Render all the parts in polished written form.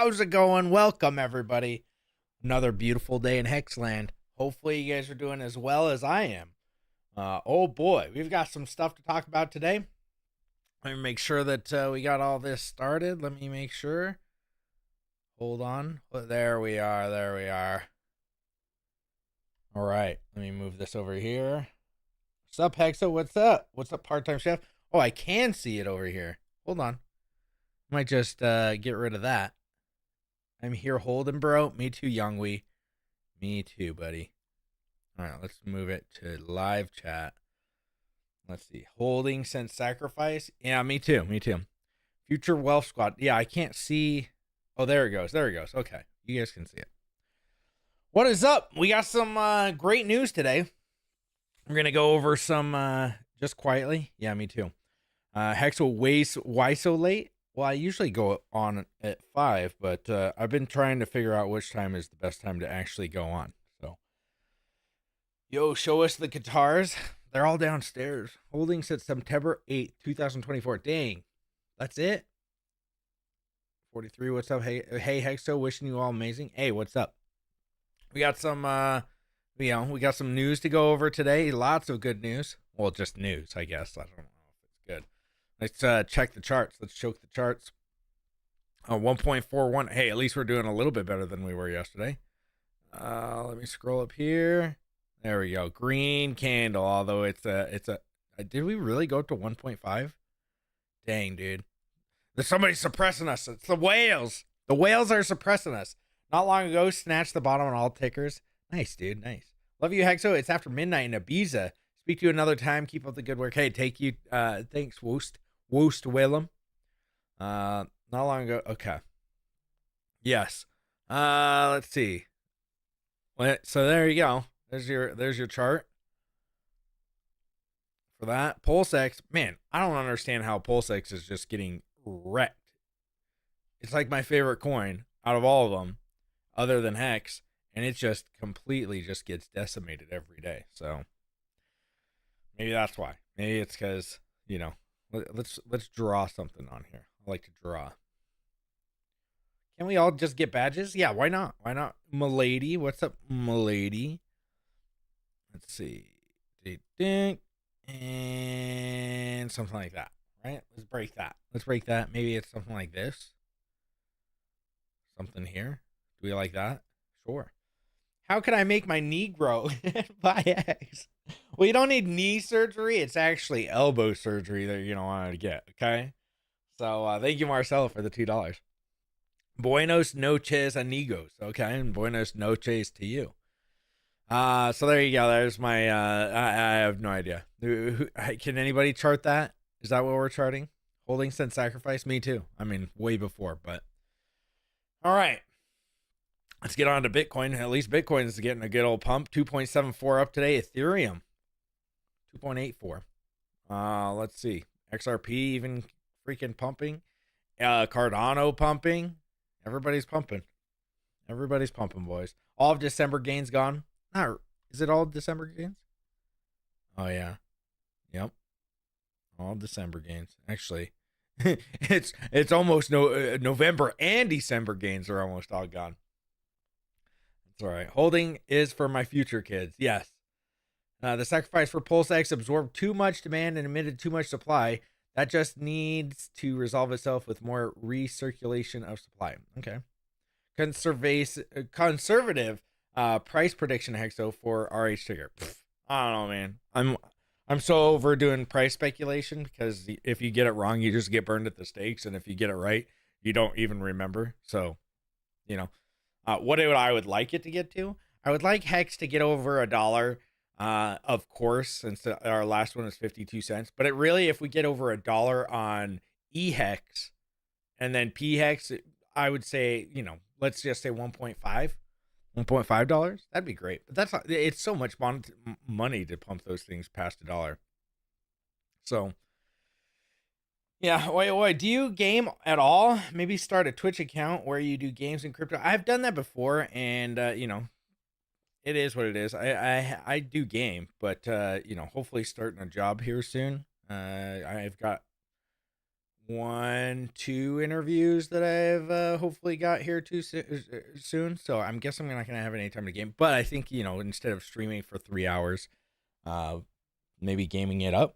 How's it going? Welcome, everybody. Another beautiful day in Hexland. Hopefully, you guys are doing as well as I am. Oh boy, we've got some stuff to talk about today. Let me make sure that we got all this started. Let me make sure. Hold on. There we are. There we are. All right. Let me move this over here. What's up, Hexo? What's up? What's up, part-time chef? Oh, I can see it over here. Hold on. Might just get rid of that. I'm here holding, bro. Me too, Youngwee. Me too, buddy. All right, let's move it to live chat. Let's see. Holding since sacrifice. Yeah, me too. Me too. Future Wealth Squad. Yeah, I can't see. Oh, there it goes. There it goes. Okay. You guys can see it. What is up? We got some great news today. We're going to go over some just quietly. Yeah, me too. Hexo why so late? Well, I usually go on at 5, but I've been trying to figure out which time is the best time to actually go on. So, yo, show us the guitars. They're all downstairs. Holding since September 8th, 2024. Dang, that's it? 43, what's up? Hey, Hexo, wishing you all amazing. Hey, what's up? We got some, we got some news to go over today. Lots of good news. Well, just news, I guess. I don't know if it's good. Let's check the charts. Let's choke the charts. 1.41. Hey, at least we're doing a little bit better than we were yesterday. Let me scroll up here. There we go. Green candle. Although it's a. Did we really go up to 1.5? Dang, dude. There's somebody suppressing us. It's the whales. The whales are suppressing us. Not long ago, snatched the bottom on all tickers. Nice, dude. Nice. Love you, Hexo. It's after midnight in Ibiza. Speak to you another time. Keep up the good work. Hey, take you. Thanks, Woost Willem. Not long ago. Okay. Yes. Let's see. So there you go. There's your chart for that. Pulsechain. Man, I don't understand how Pulsechain is just getting wrecked. It's like my favorite coin out of all of them, other than Hex, and it just completely just gets decimated every day. So maybe that's why. Maybe it's because, let's draw something on here. I like to draw. Can we all just get badges? Yeah, why not? Why not? Milady, what's up, Milady? Let's see. And something like that, right? Let's break that. Let's break that. Maybe it's something like this. Something here. Do we like that? Sure. How can I make my knee grow? By X. Well, you don't need knee surgery. It's actually elbow surgery that you're going to want to get, okay? So thank you, Marcelo, for the $2. Buenos noches, amigos, okay? And buenos noches to you. So there you go. There's my, I have no idea. Can anybody chart that? Is that what we're charting? Holding since sacrifice? Me too. I mean, way before, but. All right. Let's get on to Bitcoin. At least Bitcoin is getting a good old pump. 2.74 up today. Ethereum, 2.84. Let's see. XRP even freaking pumping. Cardano pumping. Everybody's pumping. Everybody's pumping, boys. All of December gains gone. Is it all December gains? Oh, yeah. Yep. All December gains. Actually, it's almost November and December gains are almost all gone. That's all right. Holding is for my future kids. Yes. The sacrifice for Pulsechain absorbed too much demand and emitted too much supply. That just needs to resolve itself with more recirculation of supply. Okay. Conservative price prediction, Hexo, for RH ticker. I don't know, man. I'm so over doing price speculation because if you get it wrong, you just get burned at the stakes, and if you get it right, you don't even remember. So, what I would like it to get to, I would like Hex to get over $1. Of course, since our last one is 52 cents. But it really, if we get over $1 on EHEX and then PHEX, I would say, let's just say $1.5. That'd be great. But it's so much money to pump those things past $1. So, yeah. Wait, do you game at all? Maybe start a Twitch account where you do games in crypto. I've done that before, and it is what it is. I do game, but hopefully starting a job here soon. I've got 2 interviews that I've hopefully got here too soon. So I'm guessing I'm not going to have any time to game. But I think, instead of streaming for 3 hours, maybe gaming it up.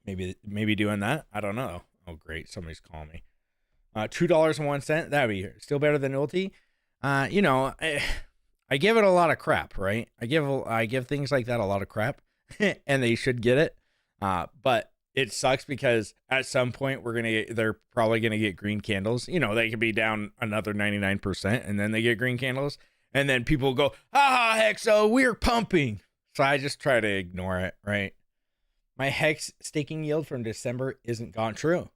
Maybe doing that. I don't know. Oh, great. Somebody's calling me. $2.01. That'd be still better than ulti. I give it a lot of crap, right? I give things like that a lot of crap, and they should get it. But it sucks because at some point they're probably gonna get green candles. They could be down another 99%, and then they get green candles, and then people go, "Ah, Hexo, we're pumping." So I just try to ignore it, right? My Hex staking yield from December isn't gone. True.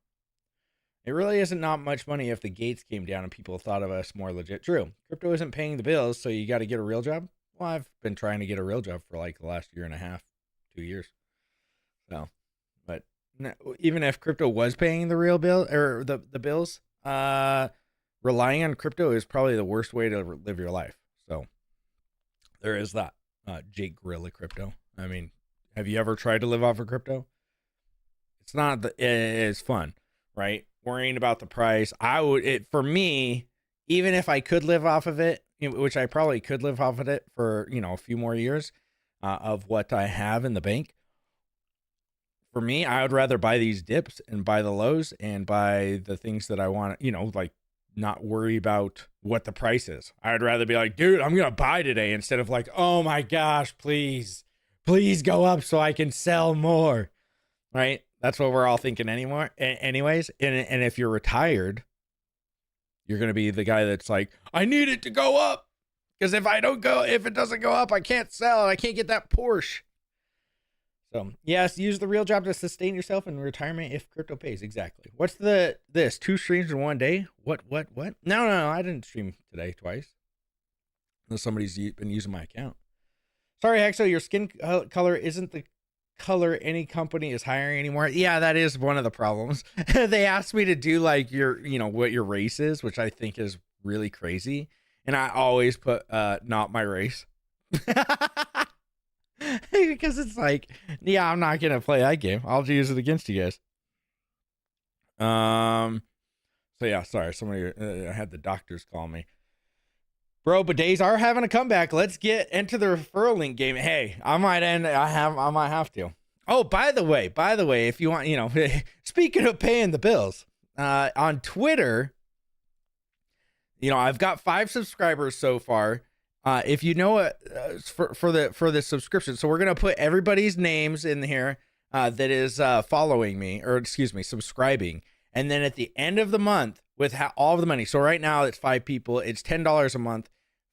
It really isn't not much money if the gates came down and people thought of us more legit. True. Crypto isn't paying the bills, so you got to get a real job. Well, I've been trying to get a real job for like the last year and a half, 2 years. So, but even if crypto was paying the real bill or the bills, relying on crypto is probably the worst way to live your life. So there is that. Jake Gorilla Crypto. I mean, have you ever tried to live off of crypto? It's not. It's fun, right? Worrying about the price. For me, even if I could live off of it, which I probably could live off of it for, a few more years of what I have in the bank. For me, I would rather buy these dips and buy the lows and buy the things that I want, like not worry about what the price is. I'd rather be like, dude, I'm going to buy today instead of like, oh my gosh, please go up so I can sell more. Right? That's what we're all thinking anyways. And if you're retired, you're going to be the guy that's like, I need it to go up. Because if it doesn't go up, I can't sell and I can't get that Porsche. So yes, use the real job to sustain yourself in retirement if crypto pays. Exactly. What's this? 2 streams in 1 day? What? No, I didn't stream today twice. Unless somebody's been using my account. Sorry, Hexo, your skin color isn't the color any company is hiring anymore. Yeah, that is one of the problems. They asked me to do like your, what your race is, which I think is really crazy. And I always put not my race. Because it's like, yeah, I'm not gonna play that game. I'll use it against you guys. So yeah, sorry, somebody I had the doctors call me. Bro, bidets are having a comeback. Let's get into the referral link game. Hey, I might have to. Oh, by the way, if you want, speaking of paying the bills, on Twitter, I've got 5 subscribers so far. If you know it for the subscription, so we're gonna put everybody's names in here that is following me, or excuse me, subscribing, and then at the end of the month with all of the money. So right now it's 5 people. It's $10 a month.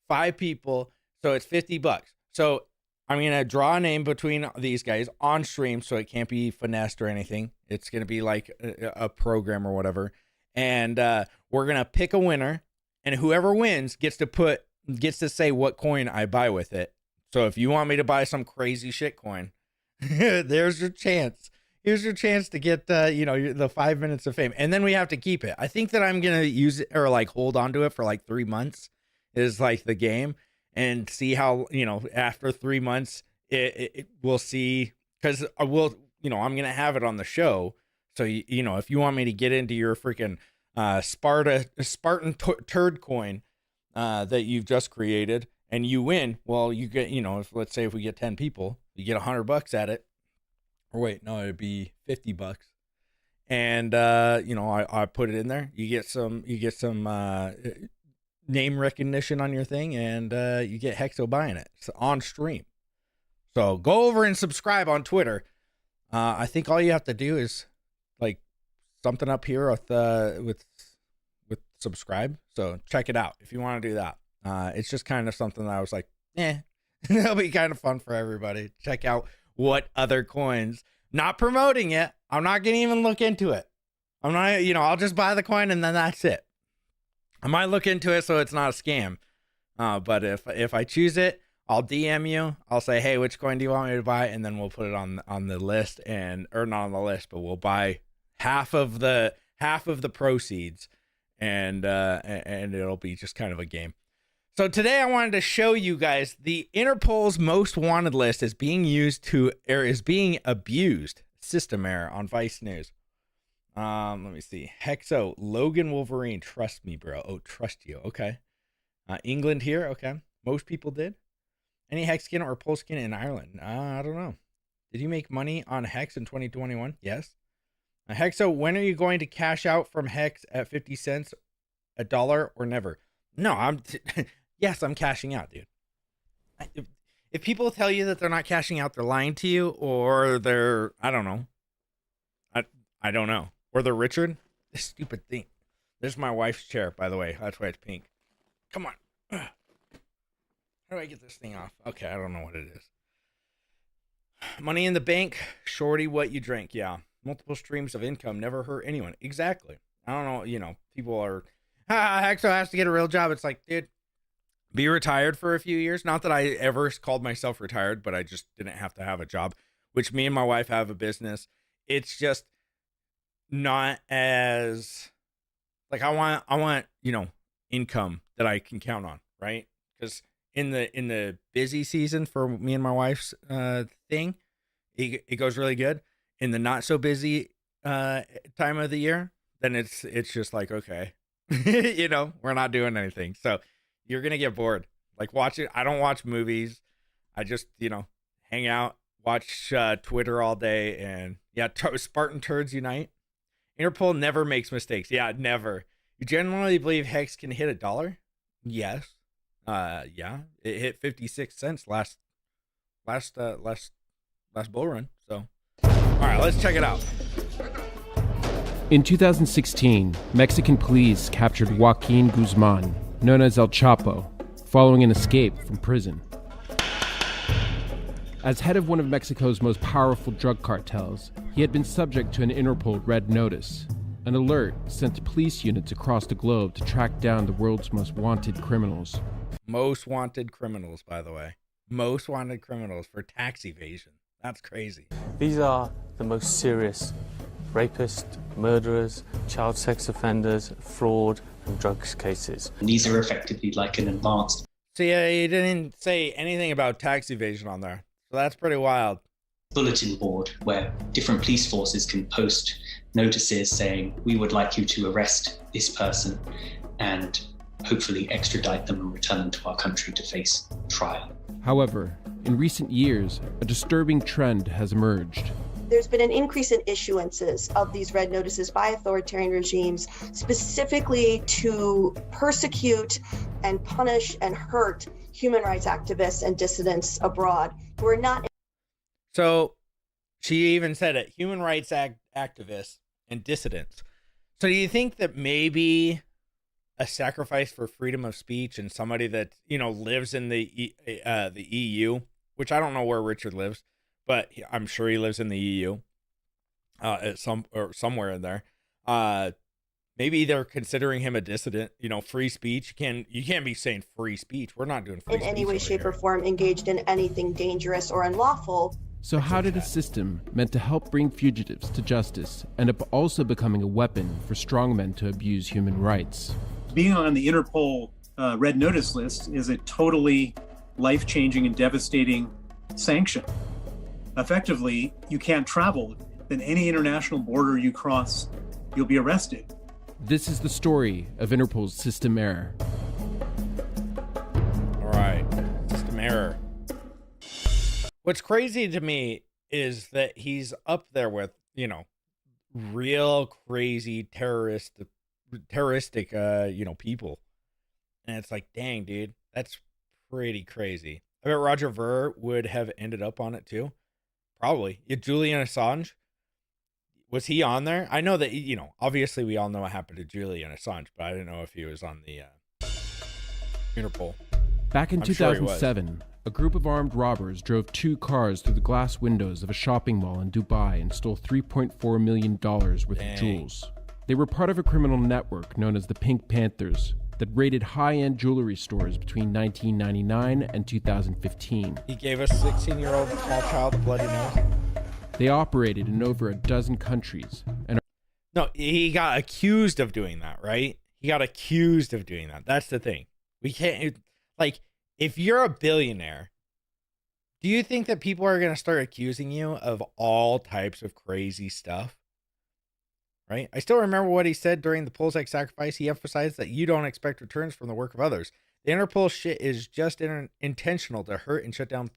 5 people, so it's $50. So I'm gonna draw a name between these guys on stream, so it can't be finessed or anything. It's gonna be like a program or whatever, and we're gonna pick a winner, and whoever wins gets to say what coin I buy with it. So if you want me to buy some crazy shit coin, there's your chance. Here's your chance to get the 5 minutes of fame, and then we have to keep it. I think that I'm gonna use it or like hold on to it for like 3 months. Is like the game, and see how, after 3 months it we'll see, because I'm gonna have it on the show. So if you want me to get into your freaking Spartan turd coin that you've just created and you win, well, you get, let's say if we get 10 people, you get $100 at it. Or wait, no, it'd be $50. And I put it in there. You get some name recognition on your thing, and you get Hexo buying it on stream. So go over and subscribe on Twitter. I think all you have to do is like something up here with subscribe. So check it out if you want to do that. It's just kind of something that I was like, it'll be kind of fun for everybody. Check out what other coins. Not promoting it. I'm not gonna even look into it. I'm not, I'll just buy the coin and then that's it. I might look into it so it's not a scam. But if I choose it, I'll DM you. I'll say, hey, which coin do you want me to buy? And then we'll put it on the list, or not on the list, but we'll buy half of the proceeds, and it'll be just kind of a game. So today I wanted to show you guys the Interpol's most wanted list is being abused. System error on Vice News. Let me see. Hexo, Logan Wolverine. Trust me, bro. Oh, trust you. Okay. England here. Okay. Most people did. Any Hexkin or Pulsechain in Ireland? I don't know. Did you make money on Hex in 2021? Yes. Hexo, when are you going to cash out from Hex at 50 cents, a dollar, or never? No, yes, I'm cashing out, dude. If people tell you that they're not cashing out, they're lying to you, or they're, I don't know. I don't know. Or they're Richard. This stupid thing. This is my wife's chair, by the way. That's why it's pink. Come on. How do I get this thing off? Okay, I don't know what it is. Money in the bank, shorty what you drink. Yeah. Multiple streams of income never hurt anyone. Exactly. I don't know, people are, Hexo has to get a real job. It's like, dude, be retired for a few years. Not that I ever called myself retired, but I just didn't have to have a job, which me and my wife have a business. It's just not as, like, I want, income that I can count on, right? Because in the busy season for me and my wife's thing, it goes really good. In the not so busy time of the year, then it's just like, okay, we're not doing anything. So you're gonna get bored. Like, watch it. I don't watch movies. I just hang out, watch Twitter all day, and yeah, Spartan Turds Unite. Interpol never makes mistakes. Yeah, never. You generally believe Hex can hit $1? Yes. Yeah, it hit 56 cents last bull run. So. All right, let's check it out. In 2016, Mexican police captured Joaquin Guzman, known as El Chapo, following an escape from prison. As head of one of Mexico's most powerful drug cartels, he had been subject to an Interpol red notice, an alert sent to police units across the globe to track down the world's most wanted criminals. Most wanted criminals, by the way. Most wanted criminals for tax evasion. That's crazy. These are the most serious rapists, murderers, child sex offenders, fraud, and drugs cases. And these are effectively like an advanced. So yeah, you didn't say anything about tax evasion on there. So that's pretty wild. Bulletin board where different police forces can post notices saying, we would like you to arrest this person and hopefully extradite them and return them to our country to face trial. However, in recent years, a disturbing trend has emerged. There's been an increase in issuances of these red notices by authoritarian regimes, specifically to persecute and punish and hurt human rights activists and dissidents abroad who are not. So she even said it, human rights activists and dissidents. So do you think that maybe a sacrifice for freedom of speech and somebody that, lives in the EU, which I don't know where Richard lives, but I'm sure he lives in the EU, at somewhere in there. Maybe they're considering him a dissident. Free speech. You can't be saying free speech. We're not doing free speech In any way, shape, here. or form engaged in anything dangerous or unlawful. So how did a system meant to help bring fugitives to justice end up also becoming a weapon for strongmen to abuse human rights? Being on the Interpol red notice list is a totally life-changing and devastating sanction. Effectively, you can't travel. Then any international border you cross, you'll be arrested. This is the story of Interpol's system error. All right, system error. What's crazy to me is that he's up there with, real crazy terroristic, people. And it's like, dang, dude, that's pretty crazy. I bet Roger Ver would have ended up on it too. Probably. Yeah, Julian Assange. Was he on there? I know that, obviously we all know what happened to Julian Assange, but I didn't know if he was on the Interpol. Back in I'm sure he 2007, a group of armed robbers drove 2 cars through the glass windows of a shopping mall in Dubai and stole $3.4 million worth of jewels. They were part of a criminal network known as the Pink Panthers that raided high-end jewelry stores between 1999 and 2015. He gave a 16-year-old small child a bloody nose. They operated in over a dozen countries and No, he got accused of doing that, right? He got accused of doing that. That's the thing. We can't, if you're a billionaire, do you think that people are going to start accusing you of all types of crazy stuff? right? I still remember what he said during the Pulsechain sacrifice. He emphasized that you don't expect returns from the work of others. The Interpol shit is just intentional to hurt and shut down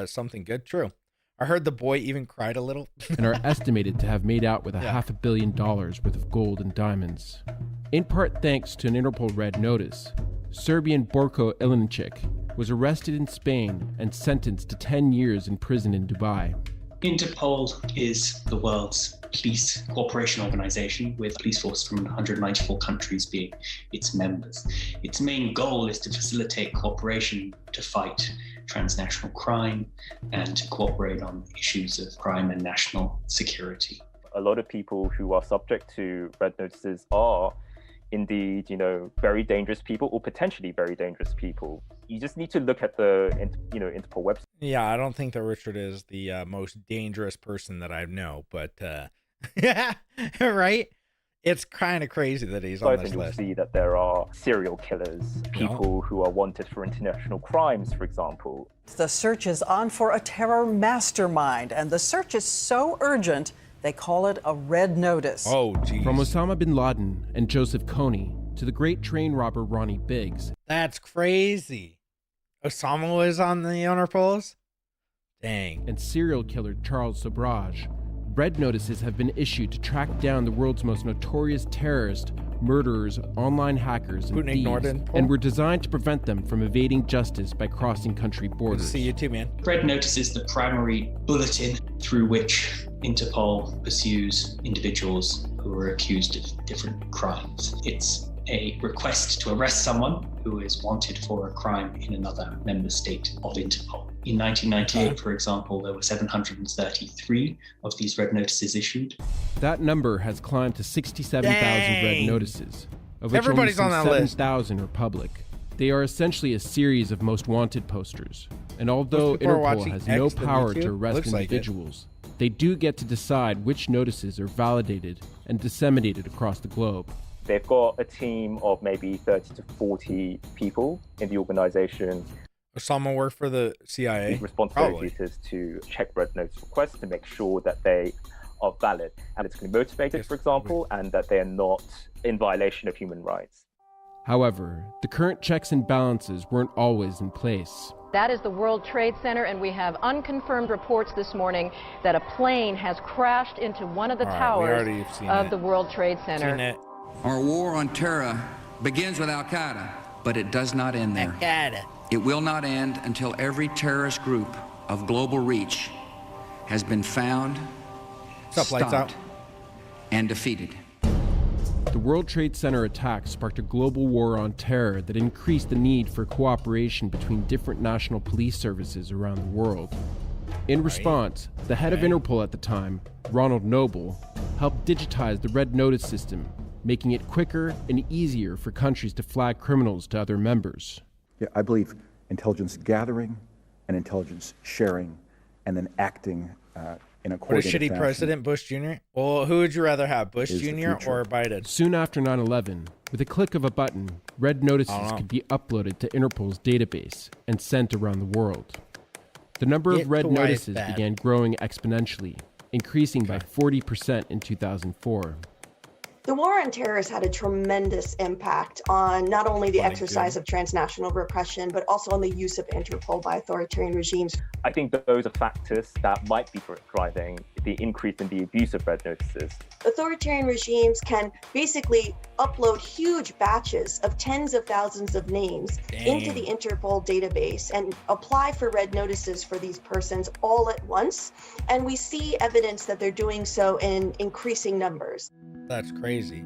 something good. True. I heard the boy even cried a little. And are estimated to have made out with $500 million worth of gold and diamonds. In part thanks to an Interpol red notice, Serbian Borko Ilincic was arrested in Spain and sentenced to 10 years in prison in Dubai. Interpol is the world's police cooperation organization, with police force from 194 countries being its members. Its main goal is to facilitate cooperation to fight transnational crime and to cooperate on issues of crime and national security. A lot of people who are subject to red notices are indeed, very dangerous people or potentially very dangerous people. You just need to look at the, Interpol website. Yeah, I don't think that Richard is the most dangerous person that I know, but right? It's kind of crazy that he's on this list. You'll see that there are serial killers, people who are wanted for international crimes, for example. The search is on for a terror mastermind, and the search is so urgent, they call it a red notice. Oh, geez. From Osama bin Laden and Joseph Kony to the great train robber Ronnie Biggs. That's crazy. Osama was on the Interpols? Dang. And serial killer Charles Sobrage. Red notices have been issued to track down the world's most notorious terrorists, murderers, online hackers, and thieves, and were designed to prevent them from evading justice by crossing country borders. See you too, man. Red notice is the primary bulletin through which Interpol pursues individuals who are accused of different crimes. It's a request to arrest someone who is wanted for a crime in another member state of Interpol. In 1998, for example, there were 733 of these red notices issued. That number has climbed to 67,000 red notices, of which everybody's only on that list. 7,000 are public. They are essentially a series of most wanted posters, and although Interpol has no power to arrest individuals, they do get to decide which notices are validated and disseminated across the globe. They've got a team of maybe 30 to 40 people in the organization. Osama worked for the CIA? The responsibility is to check red notice requests to make sure that they are valid, politically motivated, for example, and that they are not in violation of human rights. However, the current checks and balances weren't always in place. That is the World Trade Center, and we have unconfirmed reports this morning that a plane has crashed into one of the towers of the World Trade Center. Our war on terror begins with Al-Qaeda, but it does not end there. Al-Qaeda. It will not end until every terrorist group of global reach has been found, stopped, and defeated. The World Trade Center attack sparked a global war on terror that increased the need for cooperation between different national police services around the world. In response, the head of Interpol at the time, Ronald Noble, helped digitize the red notice system, making it quicker and easier for countries to flag criminals to other members. Yeah, I believe intelligence gathering and intelligence sharing and then acting in a coordinated What a shitty fashion. president, Bush Jr.? Well, who would you rather have, Bush Jr. or Biden? Soon after 9/11, with a click of a button, red notices could be uploaded to Interpol's database and sent around the world. The number of red notices began growing exponentially, increasing by 40% in 2004. The war on terror has had a tremendous impact on not only the exercise of transnational repression, but also on the use of Interpol by authoritarian regimes. I think those are factors that might be driving the increase in the abuse of red notices. Authoritarian regimes can basically upload huge batches of tens of thousands of names into the Interpol database and apply for red notices for these persons all at once. And we see evidence that they're doing so in increasing numbers. That's crazy.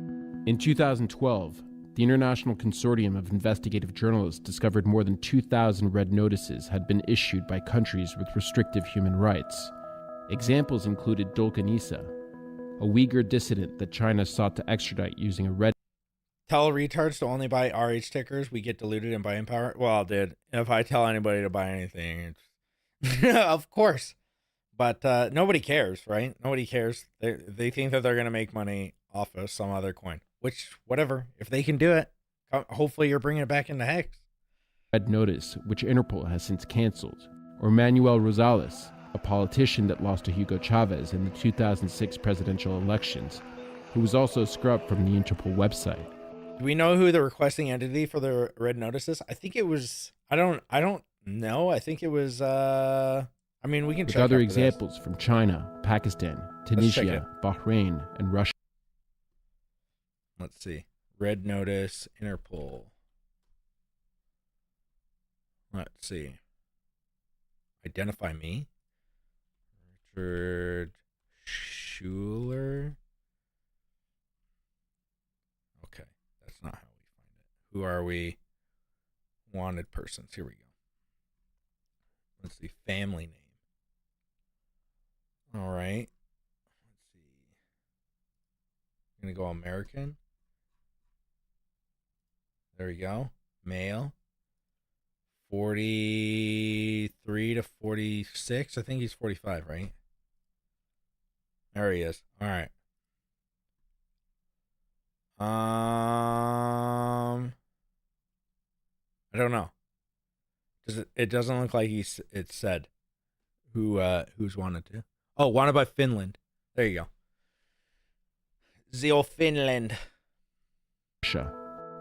In 2012, the International Consortium of Investigative Journalists discovered more than 2,000 red notices had been issued by countries with restrictive human rights. Examples included Dolkan Issa, a Uyghur dissident that China sought to extradite using a red. Tell retards to only buy RH stickers. We get diluted in buying power. Well, dude, if I tell anybody to buy anything, it's of course. But nobody cares, right? Nobody cares. They think that they're going to make money off of some other coin, which, whatever. If they can do it, hopefully you're bringing it back into Hex. Red notice, which Interpol has since canceled. Or Manuel Rosales, a politician that lost to Hugo Chavez in the 2006 presidential elections, who was also scrubbed from the Interpol website. Do we know who the requesting entity for the red notices? I think it was, I don't know. I think it was, we can With check other after examples this. from China, Pakistan, Tunisia, Bahrain, and Russia. Let's see. Red notice, Interpol. Let's see. Identify me. Richard Schuler. Okay, that's not how we find it. Who are we? Wanted persons. Here we go. Let's see. Family name. All right. Let's see. I'm going to go American. There we go. Male. 43 to 46. I think he's 45, right? There he is. All right. I don't know. It doesn't look like it said who's wanted to. Oh, wanted by Finland. There you go. Zio Finland. Russia.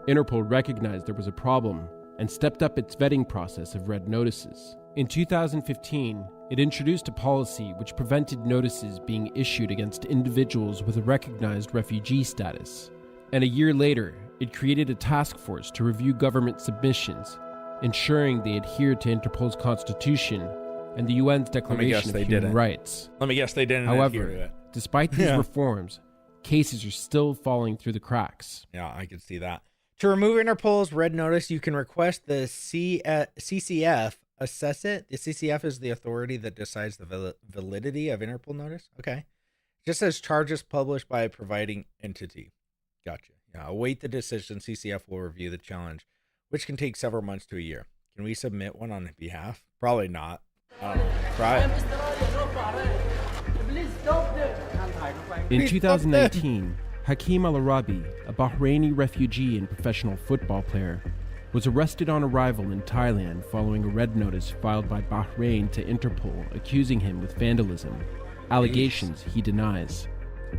Interpol recognized there was a problem and stepped up its vetting process of red notices. In 2015, it introduced a policy which prevented notices being issued against individuals with a recognized refugee status. And a year later, it created a task force to review government submissions, ensuring they adhered to Interpol's constitution and the UN's Declaration of Human Rights. Let me guess they didn't adhere to However, it. despite these reforms, cases are still falling through the cracks. Yeah, I can see that. To remove Interpol's red notice, you can request the CCF assess it. The CCF is the authority that decides the validity of Interpol notice. Okay. Just says charges published by a providing entity. Gotcha. Yeah, await the decision. CCF will review the challenge, which can take several months to a year. Can we submit one on behalf? Probably not. Try it. In 2019, Hakeem Al-Arabi, a Bahraini refugee and professional football player, was arrested on arrival in Thailand following a red notice filed by Bahrain to Interpol accusing him with vandalism, allegations he denies.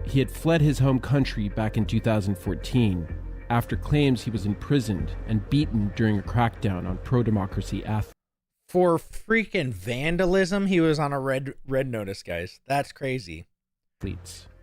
He had fled his home country back in 2014 after claims he was imprisoned and beaten during a crackdown on pro-democracy athletes. For freaking vandalism, he was on a red notice, guys. That's crazy.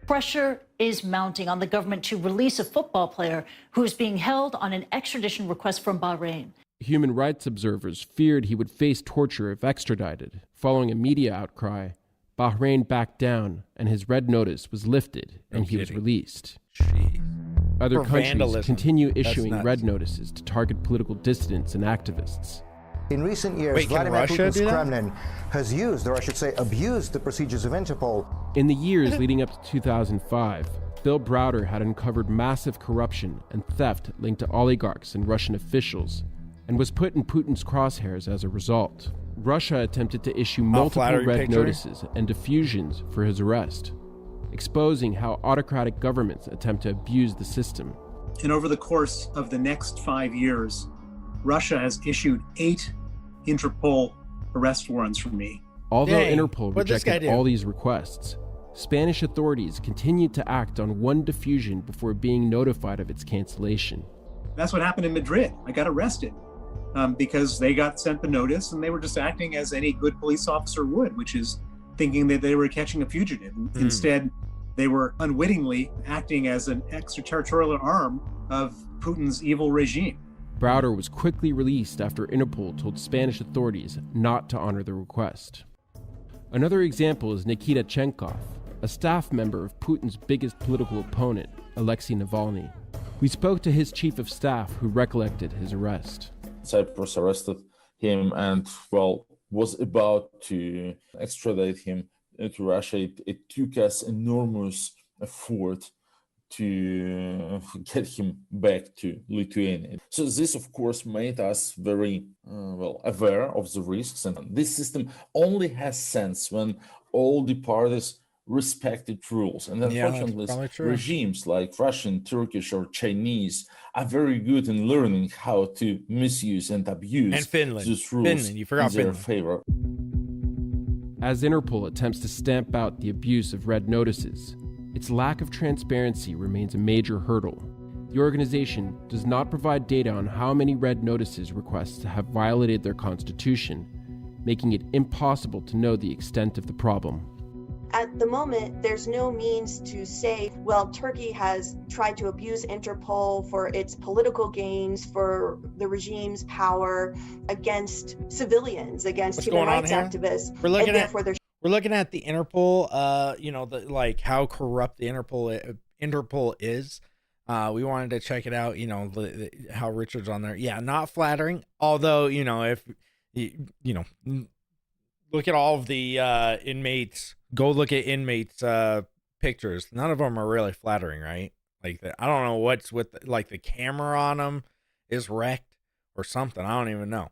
Pressure is mounting on the government to release a football player who is being held on an extradition request from Bahrain. Human rights observers feared he would face torture if extradited. Following a media outcry, Bahrain backed down and his red notice was lifted and he was released. Jeez. Other For countries vandalism. continue That's issuing nuts. red notices to target political dissidents and activists. In recent years, Wait, can Vladimir Russia Putin's do that? Kremlin has used, or I should say abused, the procedures of Interpol. In the years leading up to 2005, Bill Browder had uncovered massive corruption and theft linked to oligarchs and Russian officials, and was put in Putin's crosshairs as a result. Russia attempted to issue multiple flattering red picture. notices and diffusions for his arrest, exposing how autocratic governments attempt to abuse the system. And over the course of the next 5 years, Russia has issued 8 Interpol arrest warrants for me. Although Dang, Interpol what'd this guy rejected do? all these requests, Spanish authorities continued to act on one diffusion before being notified of its cancellation. That's what happened in Madrid. I got arrested because they got sent the notice and they were just acting as any good police officer would, which is thinking that they were catching a fugitive. Instead, they were unwittingly acting as an extraterritorial arm of Putin's evil regime. Browder was quickly released after Interpol told Spanish authorities not to honor the request. Another example is Nikita Chenkov, a staff member of Putin's biggest political opponent, Alexei Navalny. We spoke to his chief of staff who recollected his arrest. Cyprus arrested him and, was about to extradite him to Russia. It took us enormous effort to get him back to Lithuania. So this, of course, made us very aware of the risks. And this system only has sense when all the parties respect its rules. And unfortunately, regimes like Russian, Turkish, or Chinese are very good in learning how to misuse and abuse these rules in their favor. As Interpol attempts to stamp out the abuse of red notices, Its lack of transparency remains a major hurdle. The organization does not provide data on how many red notices requests have violated their constitution, making it impossible to know the extent of the problem. At the moment, there's no means to say, well, Turkey has tried to abuse Interpol for its political gains, for the regime's power against civilians, against human rights activists. We're looking at the Interpol, like how corrupt the Interpol is. We wanted to check it out, how Richard's on there. Yeah, not flattering. Although, if look at all of the inmates. Go look at inmates' pictures. None of them are really flattering, right? Like, I don't know what's with the camera on them is wrecked or something. I don't even know.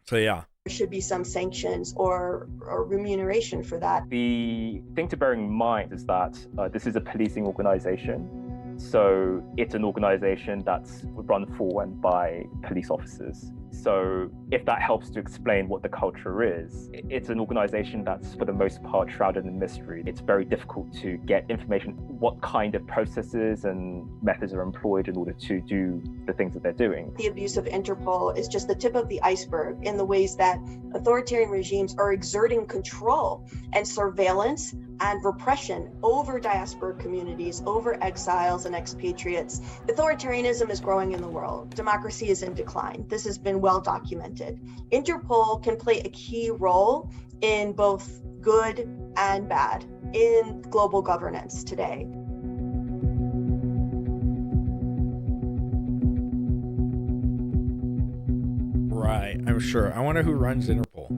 So yeah, there should be some sanctions or remuneration for that. The thing to bear in mind is that this is a policing organization. So it's an organization that's run for and by police officers. So if that helps to explain what the culture is, it's an organization that's for the most part shrouded in mystery. It's very difficult to get information, what kind of processes and methods are employed in order to do the things that they're doing. The abuse of Interpol is just the tip of the iceberg in the ways that authoritarian regimes are exerting control and surveillance and repression over diaspora communities, over exiles and expatriates. Authoritarianism is growing in the world. Democracy is in decline. This has been well documented. Interpol can play a key role in both good and bad in global governance today. Right, I'm sure. I wonder who runs Interpol.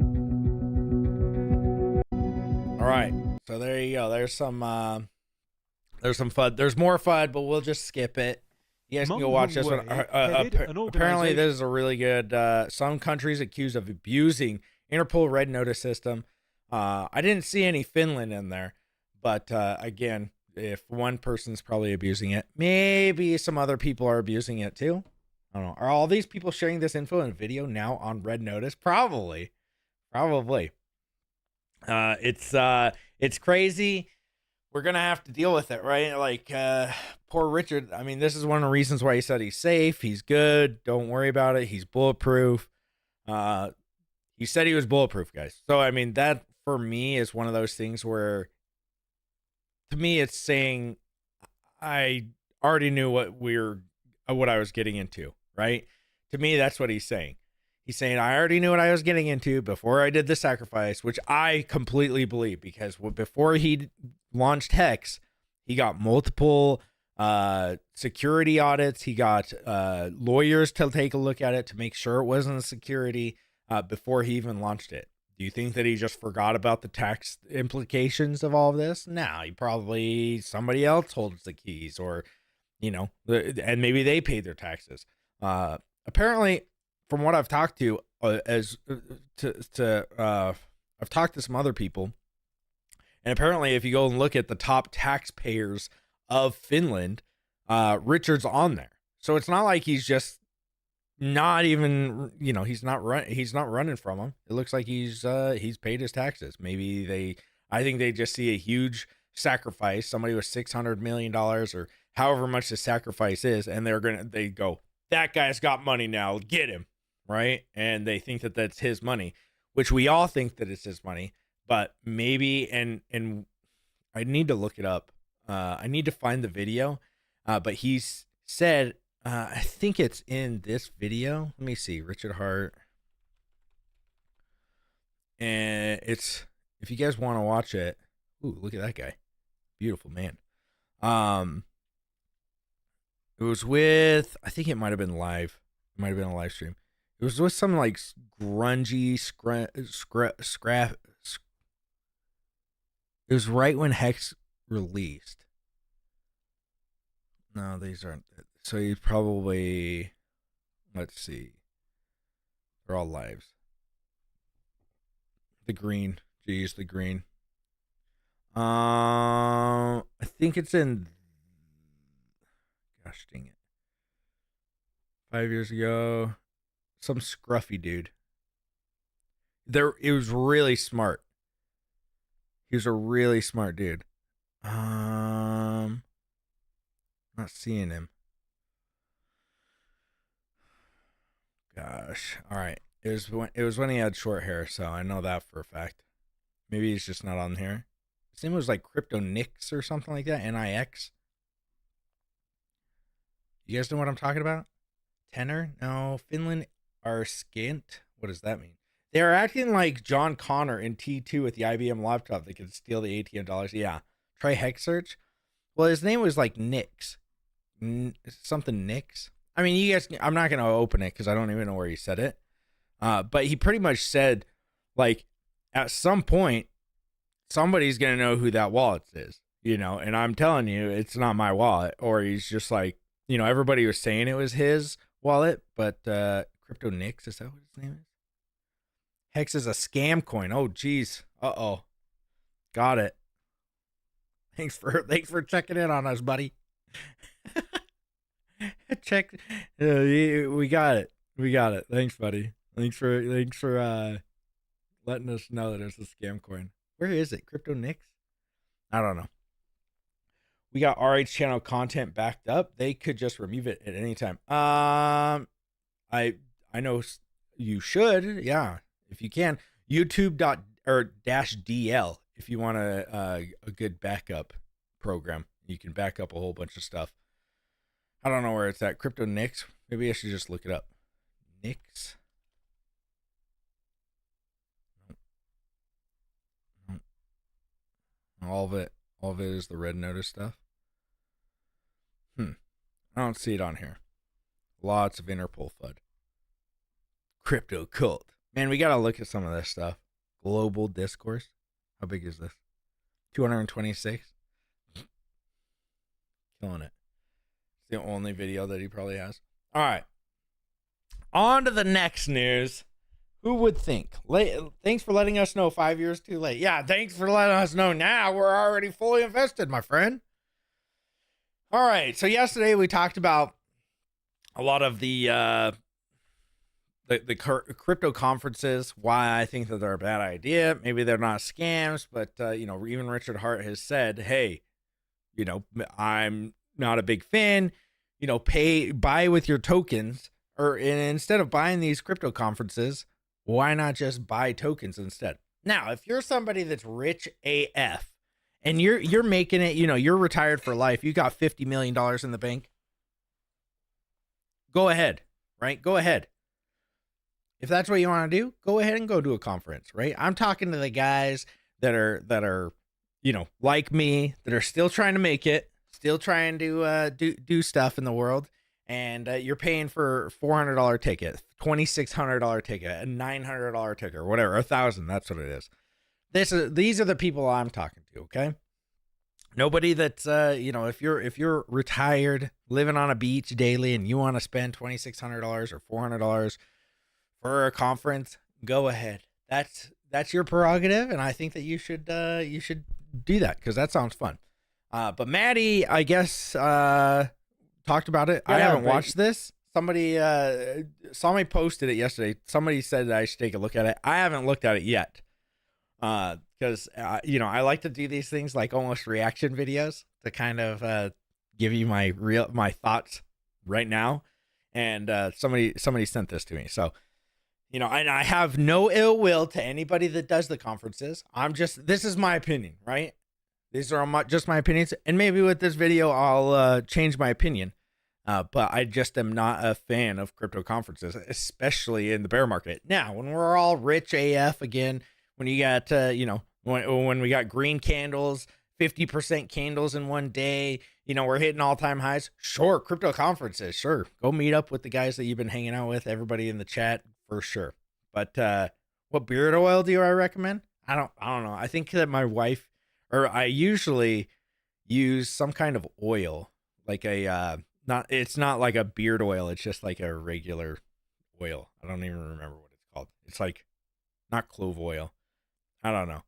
All right. So there you go. There's some FUD. There's more FUD, but we'll just skip it. You guys can go watch this one. Apparently, this is a really good. Some countries accused of abusing Interpol Red Notice system. I didn't see any Finland in there, but again, if one person's probably abusing it, maybe some other people are abusing it too. I don't know. Are all these people sharing this info and video now on Red Notice? Probably. It's crazy. We're gonna have to deal with it, right? Like, poor Richard. I mean, this is one of the reasons why he said he's safe. He's good. Don't worry about it. He's bulletproof. He said he was bulletproof, guys. So, I mean, that for me is one of those things where, to me, it's saying I already knew what I was getting into, right? To me, that's what he's saying. He's saying, I already knew what I was getting into before I did the sacrifice, which I completely believe, because before he launched Hex, he got multiple security audits. He got lawyers to take a look at it to make sure it wasn't a security before he even launched it. Do you think that he just forgot about the tax implications of all of this? No, somebody else holds the keys, or, and maybe they paid their taxes. Apparently, from what I've talked to, I've talked to some other people, and apparently, if you go and look at the top taxpayers of Finland, Richard's on there. So it's not like he's just not even, he's not running from them. It looks like he's paid his taxes. I think they just see a huge sacrifice, somebody with $600 million or however much the sacrifice is, and they go, that guy's got money now, get him. Right? And they think that that's his money, which we all think that it's his money, but maybe, and I need to look it up. I need to find the video, but he's said, I think it's in this video. Let me see, Richard Heart. And if you guys want to watch it, ooh, look at that guy. Beautiful man. It was with, I think it might have been live. It might have been a live stream. It was with some like grungy scrap. It was right when Hex released. No, these aren't. So he's probably, let's see. They're all lives. The green. Geez, the green. I think it's in, gosh dang it, 5 years ago. Some scruffy dude. It was really smart. He was a really smart dude. Not seeing him. Gosh. All right. It was when he had short hair, so I know that for a fact. Maybe he's just not on here. His name was like Crypto Nix or something like that. NIX. You guys know what I'm talking about? Tenor? No. Finland are skint. What does that mean? They are acting like John Connor in T2 with the IBM laptop that can steal the ATM dollars. Yeah. Try hex search. Well, his name was like Nix. Something Nix. I mean, you guys, I'm not going to open it because I don't even know where he said it. But he pretty much said, like, at some point, somebody's going to know who that wallet is, you know, and I'm telling you, it's not my wallet. Or he's just like, you know, everybody was saying it was his wallet, but Crypto Nix, is that what his name is? Hex is a scam coin. Oh, geez. Uh-oh. Got it. Thanks for checking in on us, buddy. Check. We got it. We got it. Thanks, buddy. Thanks for letting us know that it's a scam coin. Where is it? Crypto Nix? I don't know. We got RH channel content backed up. They could just remove it at any time. I know you should. Yeah, if you can. YouTube./DL if you want a good backup program. You can back up a whole bunch of stuff. I don't know where it's at. Crypto Nix. Maybe I should just look it up. Nix. All of it is the red notice stuff. I don't see it on here. Lots of Interpol FUD. Crypto cult. Man, we gotta look at some of this stuff. Global discourse. How big is this? 226. Killing it. It's the only video that he probably has. All right. On to the next news. Who would think? Thanks for letting us know 5 years too late. Yeah, thanks for letting us know now. We're already fully invested, my friend. All right. So yesterday we talked about a lot of the crypto conferences, why I think that they're a bad idea. Maybe they're not scams, but you know, even Richard Heart has said, hey, you know, I'm not a big fan. You know, buy with your tokens, or instead of buying these crypto conferences, why not just buy tokens instead? Now, if you're somebody that's rich AF and you're making it, you know, you're retired for life, you got $50 million in the bank, go ahead, right? Go ahead. If that's what you want to do, go ahead and go to a conference, right? I'm talking to the guys that are, you know, like me, that are still trying to make it, still trying to do stuff in the world. And you're paying for $400 ticket, $2,600 ticket, a $900 ticket, or whatever, $1,000. That's what it is. These are the people I'm talking to. Okay, nobody that's you know, if you're retired, living on a beach daily, and you want to spend $2,600 or $400 for a conference, go ahead. That's your prerogative, and I think that you should do that because that sounds fun. But Maddie, I guess. Talked about it. Yeah, I haven't watched this. Somebody posted it yesterday. Somebody said that I should take a look at it. I haven't looked at it yet. Because you know, I like to do these things like almost reaction videos to kind of give you my thoughts right now. And somebody sent this to me. So, you know, and I have no ill will to anybody that does the conferences. This is my opinion, right? These are just my opinions, and maybe with this video, I'll change my opinion. But I just am not a fan of crypto conferences, especially in the bear market. Now, when we're all rich AF again, when you got, you know, when we got green candles, 50% candles in one day, you know, we're hitting all-time highs. Sure, crypto conferences, sure. Go meet up with the guys that you've been hanging out with, everybody in the chat, for sure. But what beard oil do I recommend? I don't know. I think that my wife, or I usually use some kind of oil, like it's not like a beard oil. It's just like a regular oil. I don't even remember what it's called. It's like not clove oil. I don't know.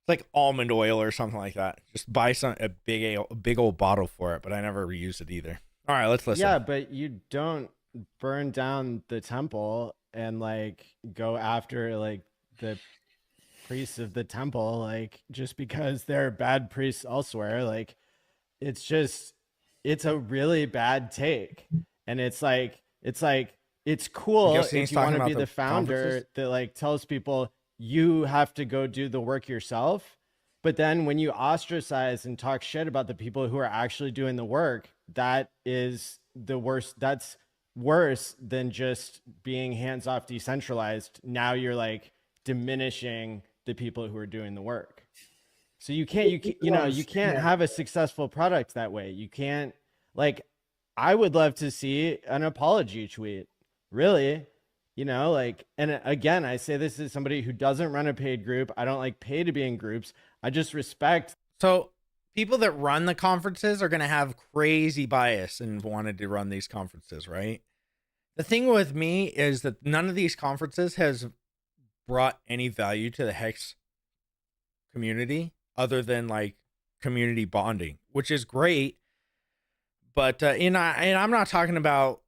It's like almond oil or something like that. Just buy a big old bottle for it, but I never use it either. All right, let's listen. Yeah, but you don't burn down the temple and like go after like the priests of the temple, like just because they're bad priests elsewhere. Like it's just, it's a really bad take. And it's cool if you want to be the founder that like tells people you have to go do the work yourself. But then when you ostracize and talk shit about the people who are actually doing the work, that is the worst. That's worse than just being hands-off decentralized. Now you're like diminishing the people who are doing the work. So you can't have a successful product that way. You can't, like, I would love to see an apology tweet, really, like, and again, I say this is somebody who doesn't run a paid group. I don't like pay to be in groups. I just respect. So people that run the conferences are going to have crazy bias and wanted to run these conferences, right? The thing with me is that none of these conferences has brought any value to the Hex community other than like community bonding, which is great. But and I'm not talking about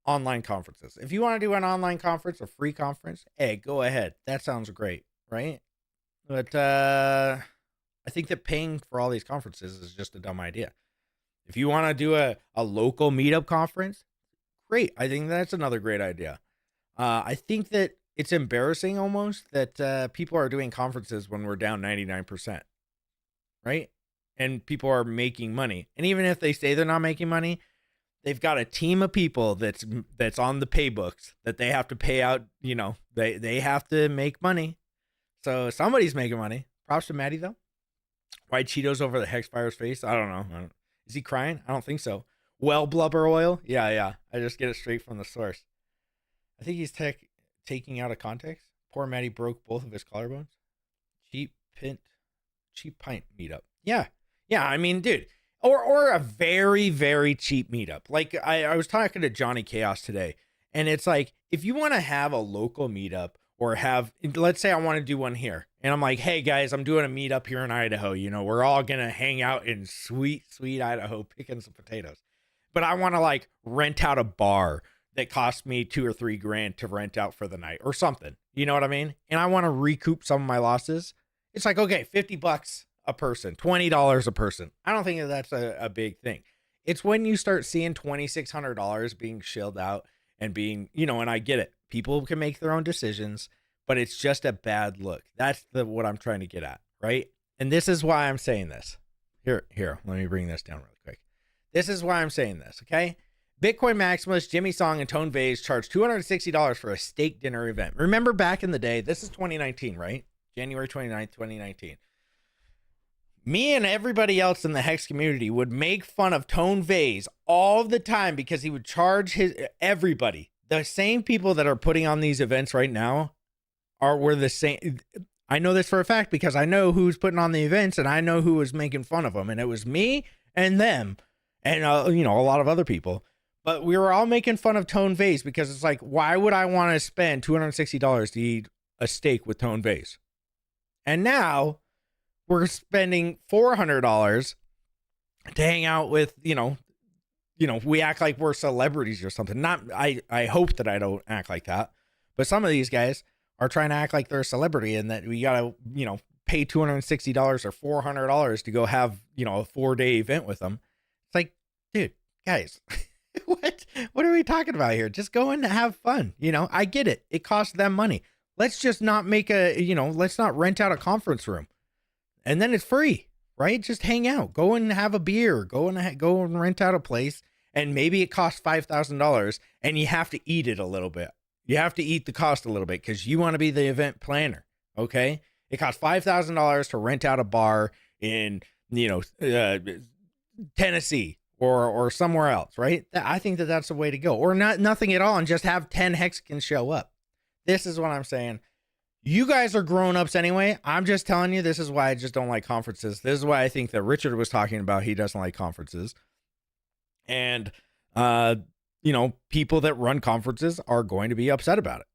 online conferences. If you want to do an online conference, a free conference, hey, go ahead. That sounds great, right? But I think that paying for all these conferences is just a dumb idea. If you want to do a local meetup conference, great. I think that's another great idea. I think that it's embarrassing almost that people are doing conferences when we're down 99%, right? And people are making money. And even if they say they're not making money, they've got a team of people that's on the pay books that they have to pay out. They have to make money. So somebody's making money. Props to Maddie, though. White Cheetos over the Hexfire's face. I don't know. Is he crying? I don't think so. Well, blubber oil. Yeah. I just get it straight from the source. I think he's taking out of context. Poor Maddie broke both of his collarbones. Cheap pint meetup. Yeah. I mean, dude, or a very, very cheap meetup. Like I was talking to Johnny Chaos today, and it's like, if you want to have a local meetup or let's say I want to do one here, and I'm like, hey guys, I'm doing a meetup here in Idaho. We're all going to hang out in sweet, sweet Idaho picking some potatoes. But I want to like rent out a bar that cost me $2 or $3 grand to rent out for the night or something. You know what I mean? And I want to recoup some of my losses. It's like, okay, $50 a person, $20 a person. I don't think that's a big thing. It's when you start seeing $2,600 being shilled out and being, and I get it. People can make their own decisions, but it's just a bad look. That's what I'm trying to get at, right? And this is why I'm saying this. Here, let me bring this down really quick. This is why I'm saying this, okay? Bitcoin Maximus, Jimmy Song, and Tone Vase charged $260 for a steak dinner event. Remember back in the day, this is 2019, right? January 29th, 2019. Me and everybody else in the Hex community would make fun of Tone Vase all the time because he would charge everybody. The same people that are putting on these events right now were the same. I know this for a fact because I know who's putting on the events and I know who was making fun of them. And it was me and them and, a lot of other people. But we were all making fun of Tone Vase because it's like, why would I want to spend $260 to eat a steak with Tone Vase? And now we're spending $400 to hang out with, we act like we're celebrities or something. I hope that I don't act like that. But some of these guys are trying to act like they're a celebrity and that we got to, pay $260 or $400 to go have, a 4-day event with them. It's like, dude, guys, what are we talking about here? Just go in to have fun. I get it. It costs them money. Let's just not make let's not rent out a conference room. And then it's free, right? Just hang out, go and have a beer, go and rent out a place. And maybe it costs $5,000 and you have to eat it a little bit. You have to eat the cost a little bit because you want to be the event planner. Okay. It costs $5,000 to rent out a bar in, Tennessee or somewhere else, right? I think that's the way to go, or nothing at all. And just have 10 Hexicans show up. This is what I'm saying. You guys are grown-ups anyway. I'm just telling you, this is why I just don't like conferences. This is why I think that Richard was talking about he doesn't like conferences. And, people that run conferences are going to be upset about it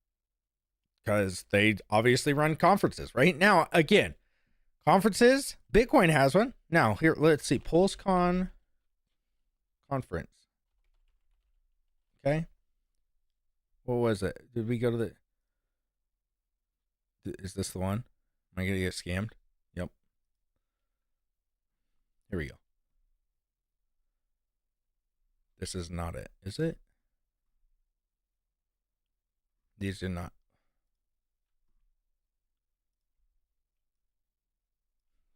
because they obviously run conferences, right? Now, again, conferences, Bitcoin has one. Now, here, let's see, Pulsechain conference. Okay. What was it? Did we go to Is this the one? Am I going to get scammed? Yep. Here we go. This is not it, is it? These are not.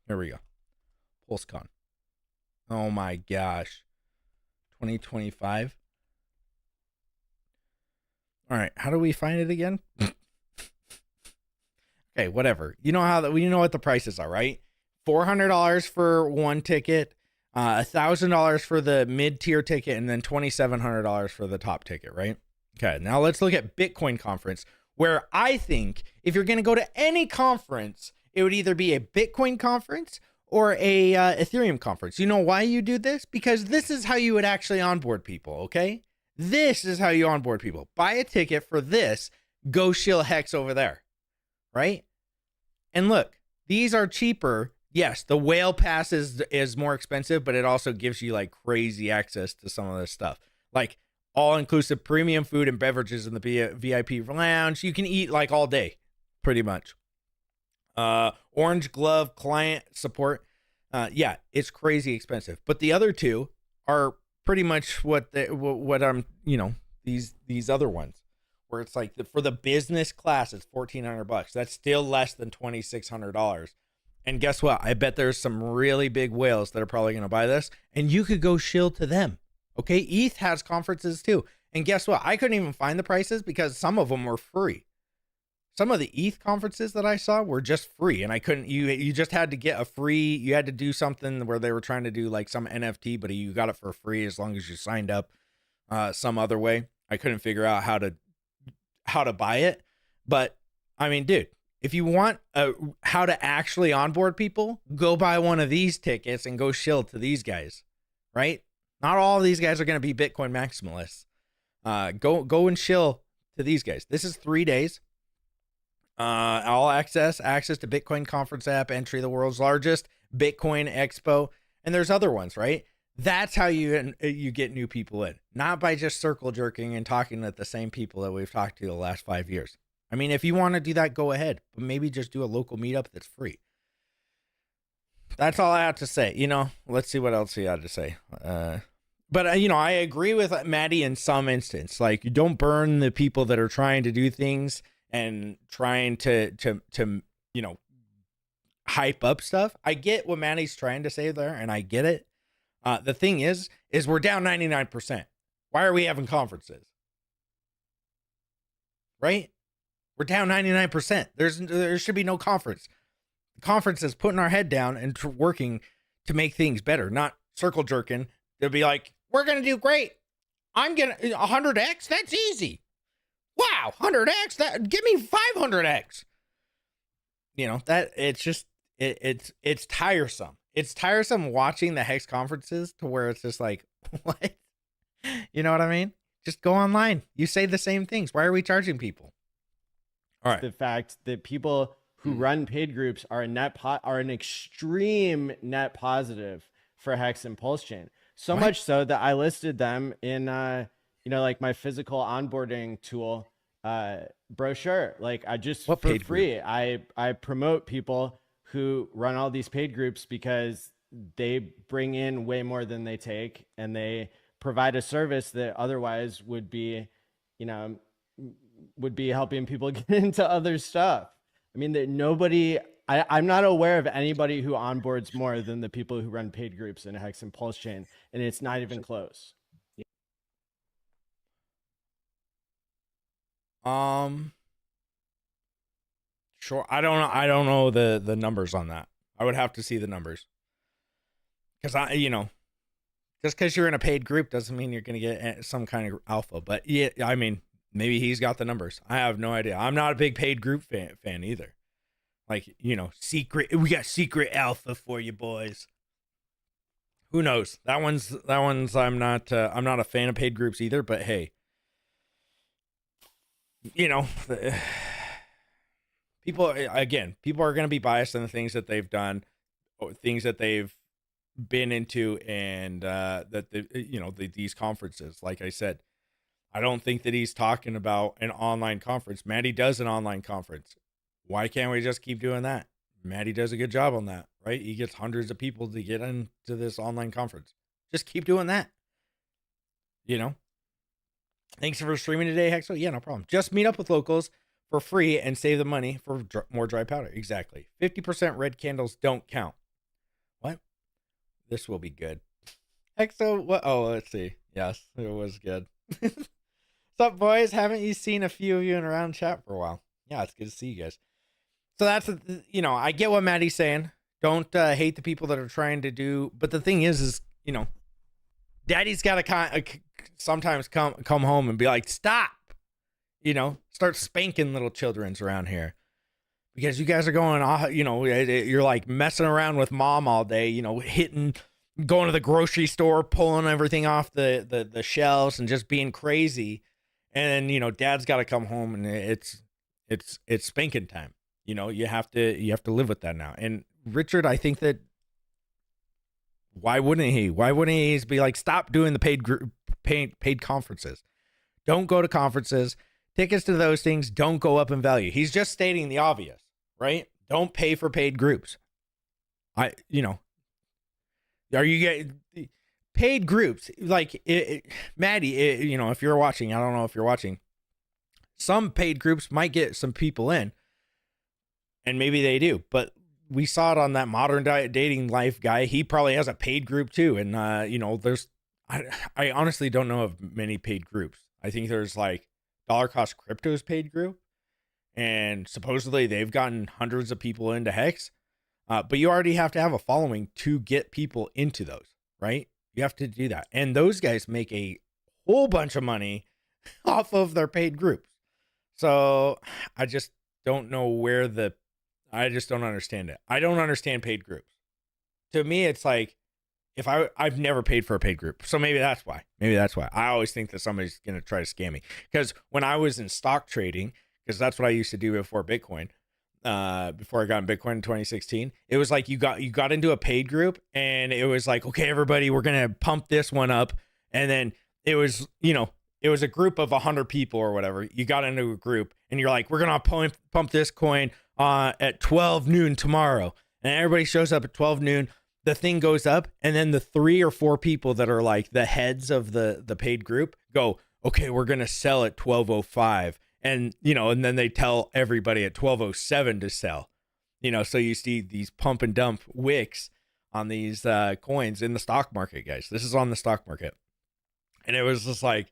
Here we go. PulseCon. Oh my gosh. 2025. All right, how do we find it again? Okay, whatever. You know you know what the prices are, right? $400 for one ticket, $1,000 for the mid-tier ticket, and then $2,700 for the top ticket, right? Okay, now let's look at Bitcoin conference, where I think if you're going to go to any conference, it would either be a Bitcoin conference or a Ethereum conference. You know why you do this? Because this is how you would actually onboard people, okay? This is how you onboard people. Buy a ticket for this, go shill Hex over there, right? And look, these are cheaper. Yes, the whale pass is more expensive, but it also gives you like crazy access to some of this stuff. Like all-inclusive premium food and beverages in the VIP lounge. You can eat like all day, pretty much. Orange glove client support. Yeah, it's crazy expensive. But the other two are pretty much what I'm, these other ones, where it's like for the business class, it's $1,400. That's still less than $2,600. And guess what? I bet there's some really big whales that are probably going to buy this, and you could go shill to them. Okay, ETH has conferences too. And guess what? I couldn't even find the prices because some of them were free. Some of the ETH conferences that I saw were just free, and I couldn't, you just had to get a free, you had to do something where they were trying to do like some NFT, but you got it for free as long as you signed up some other way. I couldn't figure out how to buy it. But I mean, dude, if you want how to actually onboard people, go buy one of these tickets and go shill to these guys, right? Not all of these guys are going to be Bitcoin maximalists. Go and shill to these guys. This is 3 days. All access to Bitcoin conference app, entry the world's largest Bitcoin expo, and there's other ones, right? That's how you get new people in, not by just circle jerking and talking to the same people that we've talked to the last 5 years. I mean, if you want to do that, go ahead, but maybe just do a local meetup that's free. That's all I have to say. Let's see what else he had to say. But I agree with Maddie in some instance. Like, you don't burn the people that are trying to do things and trying to hype up stuff. I get what Maddie's trying to say there, and I get it. The thing is we're down 99%. Why are we having conferences? Right? We're down 99%. There should be no conference. The conference is putting our head down and working to make things better, not circle jerking. They'll be like, we're going to do great. I'm going to 100x. That's easy. Wow, 100x. Give me 500x. That it's just it's tiresome. It's tiresome watching the Hex conferences to where it's just like, what? You know what I mean? Just go online. You say the same things. Why are we charging people? All right. The fact that people who run paid groups are an extreme net positive for Hex and Pulsechain. So much so that I listed them in like my physical onboarding tool brochure. Like, I just for free, I promote people who run all these paid groups because they bring in way more than they take, and they provide a service that otherwise would be helping people get into other stuff. I mean, that I'm not aware of anybody who onboards more than the people who run paid groups in Hex and Pulsechain, and it's not even close. Sure. I don't know the numbers on that. I would have to see the numbers. Because just because you're in a paid group doesn't mean you're going to get some kind of alpha. But yeah, I mean, maybe he's got the numbers. I have no idea. I'm not a big paid group fan either. Like, we got secret alpha for you boys. Who knows? That one's I'm not a fan of paid groups either, but hey, people are going to be biased in the things that they've done, or things that they've been into, and these conferences. Like I said, I don't think that he's talking about an online conference. Maddie does an online conference. Why can't we just keep doing that? Maddie does a good job on that, right? He gets hundreds of people to get into this online conference. Just keep doing that. you know. Thanks for streaming today, Hexo. Yeah, no problem. Just meet up with locals for free and save the money for more dry powder. Exactly. 50% red candles don't count. What? This will be good. Hexo, what? Oh, let's see. Yes, it was good. What's up, boys? Haven't you seen a few of you in around chat for a while? Yeah, it's good to see you guys. So that's, you know, I get what Maddie's saying. Don't hate the people that are trying to do. But the thing is, you know, daddy's got to sometimes come home and be like, stop, you know, start spanking little children's around here because you guys are going off, you know, you're like messing around with mom all day, you know, going to the grocery store, pulling everything off the shelves and just being crazy. And, you know, dad's got to come home and it's spanking time. You know, you have to live with that now. And Richard, I think that why wouldn't he? Why wouldn't he be like, stop doing the paid conferences? Don't go to conferences. Tickets to those things don't go up in value. He's just stating the obvious, right? Don't pay for paid groups. You know, are you getting paid groups? Like Maddie, you know, if you're watching, I don't know if you're watching, some paid groups might get some people in and maybe they do, but we saw it on that modern dating life guy. He probably has a paid group too. And, you know, I honestly don't know of many paid groups. I think there's like Dollar Cost Crypto's paid group. And supposedly they've gotten hundreds of people into Hex. But you already have to have a following to get people into those, right? You have to do that. And those guys make a whole bunch of money off of their paid groups. So I just don't know I just don't understand it. I don't understand paid groups. To me, it's like, if I've never paid for a paid group. So maybe that's why. I always think that somebody's going to try to scam me. Because when I was in stock trading, because that's what I used to do before Bitcoin, before I got in Bitcoin in 2016, it was like you got into a paid group and it was like, okay, everybody, we're going to pump this one up. And then it was, you know, it was a group of 100 people or whatever. You got into a group and you're like, we're going to pump this coin at 12 noon tomorrow. And everybody shows up at 12 noon. The thing goes up, and then the 3 or 4 people that are like the heads of the paid group go, okay, we're going to sell at 12:05. And, you know, and then they tell everybody at 12:07 to sell, you know, so you see these pump and dump wicks on these coins in the stock market, guys. This is on the stock market. And it was just like,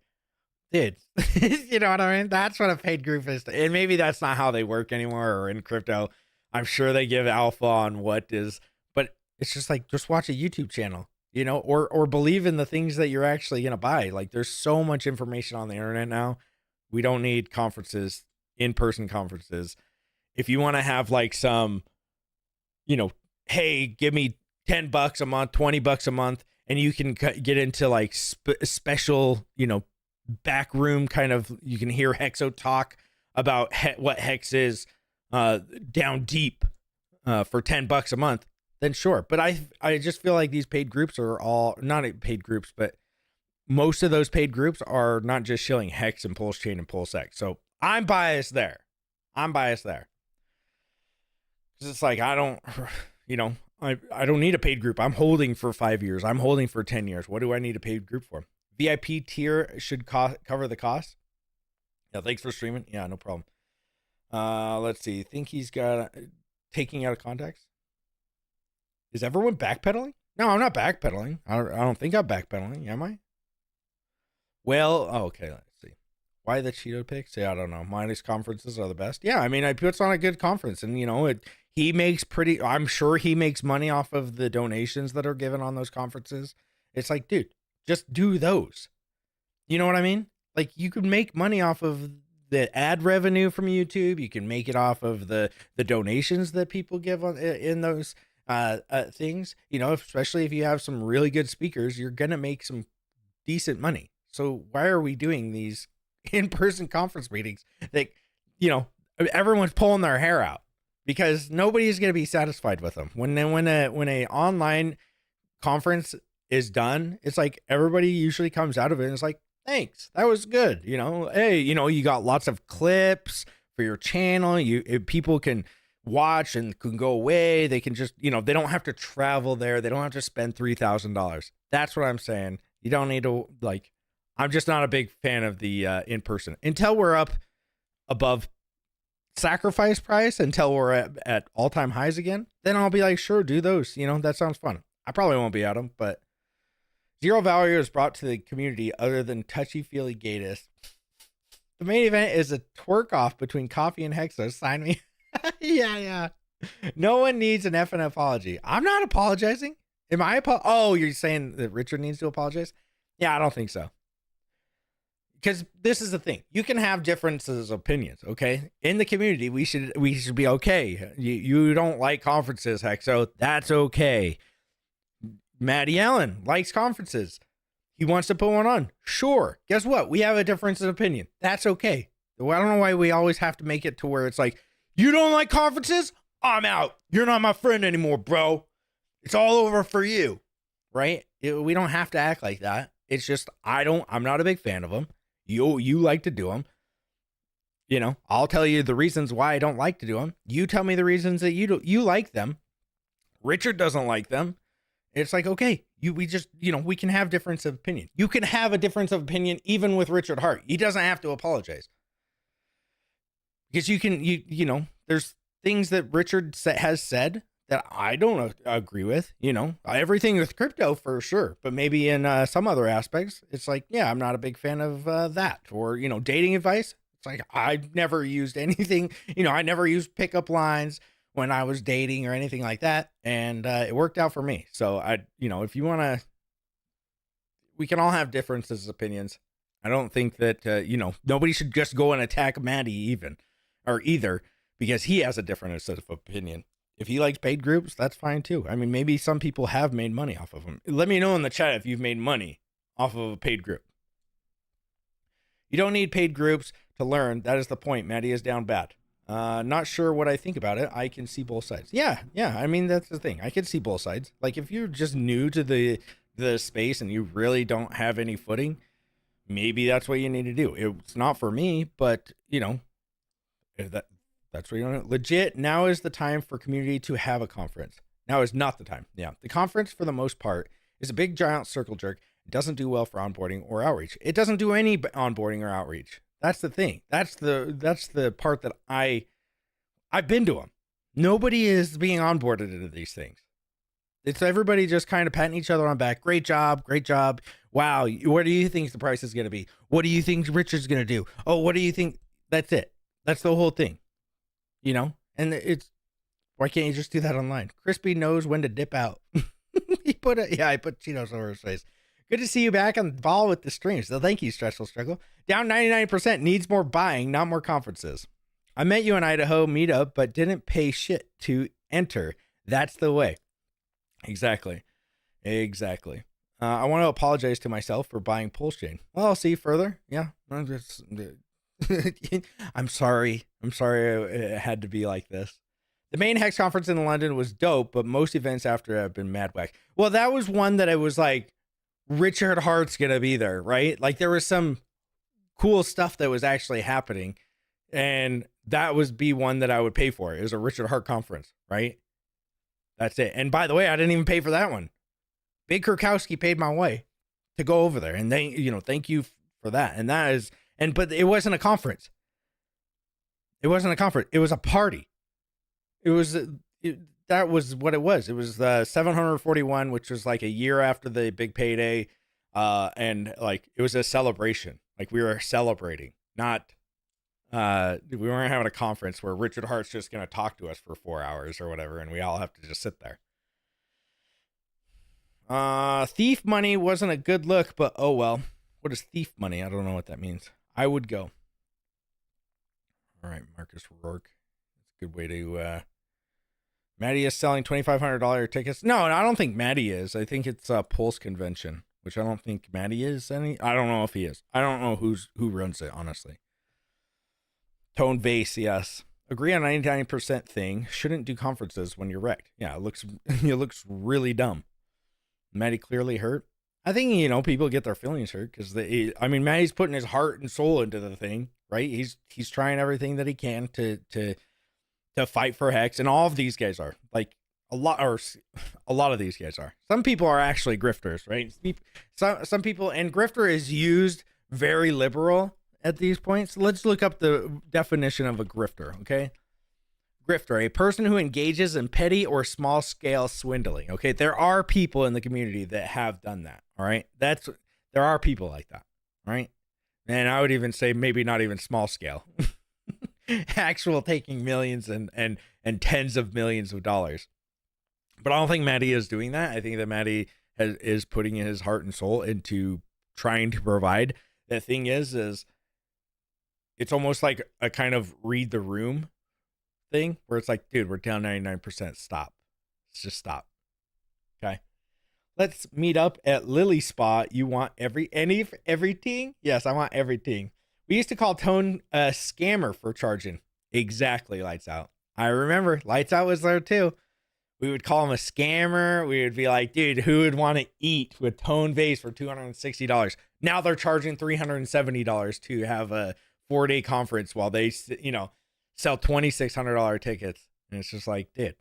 dude, you know what I mean? That's what a paid group is. And maybe that's not how they work anymore or in crypto. I'm sure they give alpha on what is, but it's just like, just watch a YouTube channel, you know, or believe in the things that you're actually going to buy. Like there's so much information on the internet now. We don't need conferences, in-person conferences. If you want to have like some, you know, hey, give me $10 a month, $20 a month, and you can get into like special, you know, back room kind of, you can hear Hexo talk about what Hex is down deep for $10 a month, then sure. But I just feel like these paid groups are all not paid groups, but most of those paid groups are not just shilling Hex and Pulsechain and Pulsechain. So I'm biased there. Because it's like, I don't, you know, I don't need a paid group. I'm holding for 5 years. I'm holding for 10 years. What do I need a paid group for? VIP tier should cover the cost. Yeah, thanks for streaming. Yeah, no problem. Let's see. Think he's got taking out of context. Is everyone backpedaling? No, I'm not backpedaling. I don't think I'm backpedaling. Am I? Well, okay. Let's see. Why the Cheeto picks? Yeah, I don't know. Minus conferences are the best. Yeah, I mean, I puts on a good conference, and you know, he makes I'm sure he makes money off of the donations that are given on those conferences. It's like, dude, just do those. You know what I mean? Like, you could make money off of the ad revenue from YouTube. You can make it off of the donations that people give in those things. You know, especially if you have some really good speakers, you're gonna make some decent money. So why are we doing these in-person conference meetings that, you know, everyone's pulling their hair out because nobody's gonna be satisfied with them. When a online conference is done, it's like everybody usually comes out of it and it's like, thanks, that was good. You know, hey, you know, you got lots of clips for your channel. People can watch and can go away. They can just, you know, they don't have to travel there. They don't have to spend $3,000. That's what I'm saying. You don't need to, like, I'm just not a big fan of the in-person. Until we're up above sacrifice price, until we're at all-time highs again, then I'll be like, sure, do those. You know, that sounds fun. I probably won't be at them, but zero value is brought to the community other than touchy-feely gayness. The main event is a twerk-off between Coffee and Hexo. Sign me. Yeah. No one needs an effing apology. I'm not apologizing. Am I? Oh, you're saying that Richard needs to apologize? Yeah, I don't think so. Because this is the thing. You can have differences of opinions, okay? In the community, we should be okay. You don't like conferences, Hexo. That's okay. Matty Allen likes conferences. He wants to put one on. Sure. Guess what? We have a difference in opinion. That's okay. Well, I don't know why we always have to make it to where it's like, you don't like conferences? I'm out. You're not my friend anymore, bro. It's all over for you, right? We don't have to act like that. It's just, I'm not a big fan of them. You like to do them. You know, I'll tell you the reasons why I don't like to do them. You tell me the reasons that you like them. Richard doesn't like them. It's like, okay, we can have difference of opinion. You can have a difference of opinion even with Richard Heart. He doesn't have to apologize. Because you know, there's things that Richard has said that I don't agree with, you know, everything with crypto for sure, but maybe in some other aspects, it's like, yeah, I'm not a big fan of that. Or, you know, dating advice. It's like, I've never used anything, you know, I never used pickup lines when I was dating or anything like that. And it worked out for me. So if you want to, we can all have differences of opinions. I don't think that, nobody should just go and attack Matty either because he has a different set of opinion. If he likes paid groups, that's fine too. I mean, maybe some people have made money off of them. Let me know in the chat if you've made money off of a paid group. You don't need paid groups to learn. That is the point. Matty is down bad. Not sure what I think about it. I can see both sides. Yeah. I mean, that's the thing. I can see both sides. Like if you're just new to the space and you really don't have any footing, maybe that's what you need to do. It's not for me, but you know, that's what you want. Legit, now is the time for community to have a conference. Now is not the time. Yeah. The conference, for the most part, is a big giant circle jerk. It doesn't do well for onboarding or outreach. It doesn't do any onboarding or outreach. That's the thing. That's the part that I've been to them. Nobody is being onboarded into these things. It's everybody just kind of patting each other on the back. Great job. Wow. What do you think the price is going to be? What do you think Richard's going to do? Oh, what do you think? That's it. That's the whole thing. You know, and why can't you just do that online? Crispy knows when to dip out. I put Cheetos over his face. Good to see you back on the ball with the streams. So thank you, Stressful Struggle. Down 99% needs more buying, not more conferences. I met you in Idaho meetup, but didn't pay shit to enter. That's the way. Exactly. I want to apologize to myself for buying Pulsechain. Well, I'll see further. Yeah. I'm sorry it had to be like this. The main Hex conference in London was dope, but most events after have been mad whack. Well, that was one that it was like, Richard Heart's gonna be there, right? Like there was some cool stuff that was actually happening, and that was one that I would pay for. It was a Richard Heart conference, right? That's it. And by the way, I didn't even pay for that one. Big Kurkowski paid my way to go over there, and thank you for that. And that is, but it wasn't a conference. It wasn't a conference. It was a party. That was what it was. It was the 741, which was like a year after the big payday. And like, it was a celebration. Like we were celebrating, not, we weren't having a conference where Richard Hart's just going to talk to us for 4 hours or whatever. And we all have to just sit there. Thief money wasn't a good look, but oh well. What is thief money? I don't know what that means. I would go. All right, Marcus Rourke. That's a good way to, Matty is selling $2,500 tickets. No, I don't think Matty is. I think it's a Pulse convention, which I don't think Matty is any. I don't know if he is. I don't know who runs it, honestly. Tone Vase, yes. Agree on 99% thing. Shouldn't do conferences when you're wrecked. Yeah, it looks really dumb. Matty clearly hurt. I think, people get their feelings hurt because Matty's putting his heart and soul into the thing, right? He's trying everything that he can to fight for Hex, and all of these guys are like a lot of these guys are. Some people are actually grifters, right? Some people, and grifter is used very liberal at these points. Let's look up the definition of a grifter, okay? Grifter, a person who engages in petty or small scale swindling. Okay, there are people in the community that have done that. All right, there are people like that. All right, and I would even say maybe not even small scale, actual taking millions and tens of millions of dollars. But I don't think Maddie is doing that. I think that Maddie is putting his heart and soul into trying to provide. The thing is it's almost like a kind of read the room thing where it's like, dude, we're down 99%. Stop. Let's just stop. Okay. Let's meet up at Lily Spa. You want everything? Yes, I want everything. We used to call Tone a scammer for charging. Exactly, Lights Out. I remember Lights Out was there too. We would call him a scammer. We would be like, dude, who would want to eat with Tone Vase for $260? Now they're charging $370 to have a 4-day conference while they, sell $2,600 tickets. And it's just like, dude,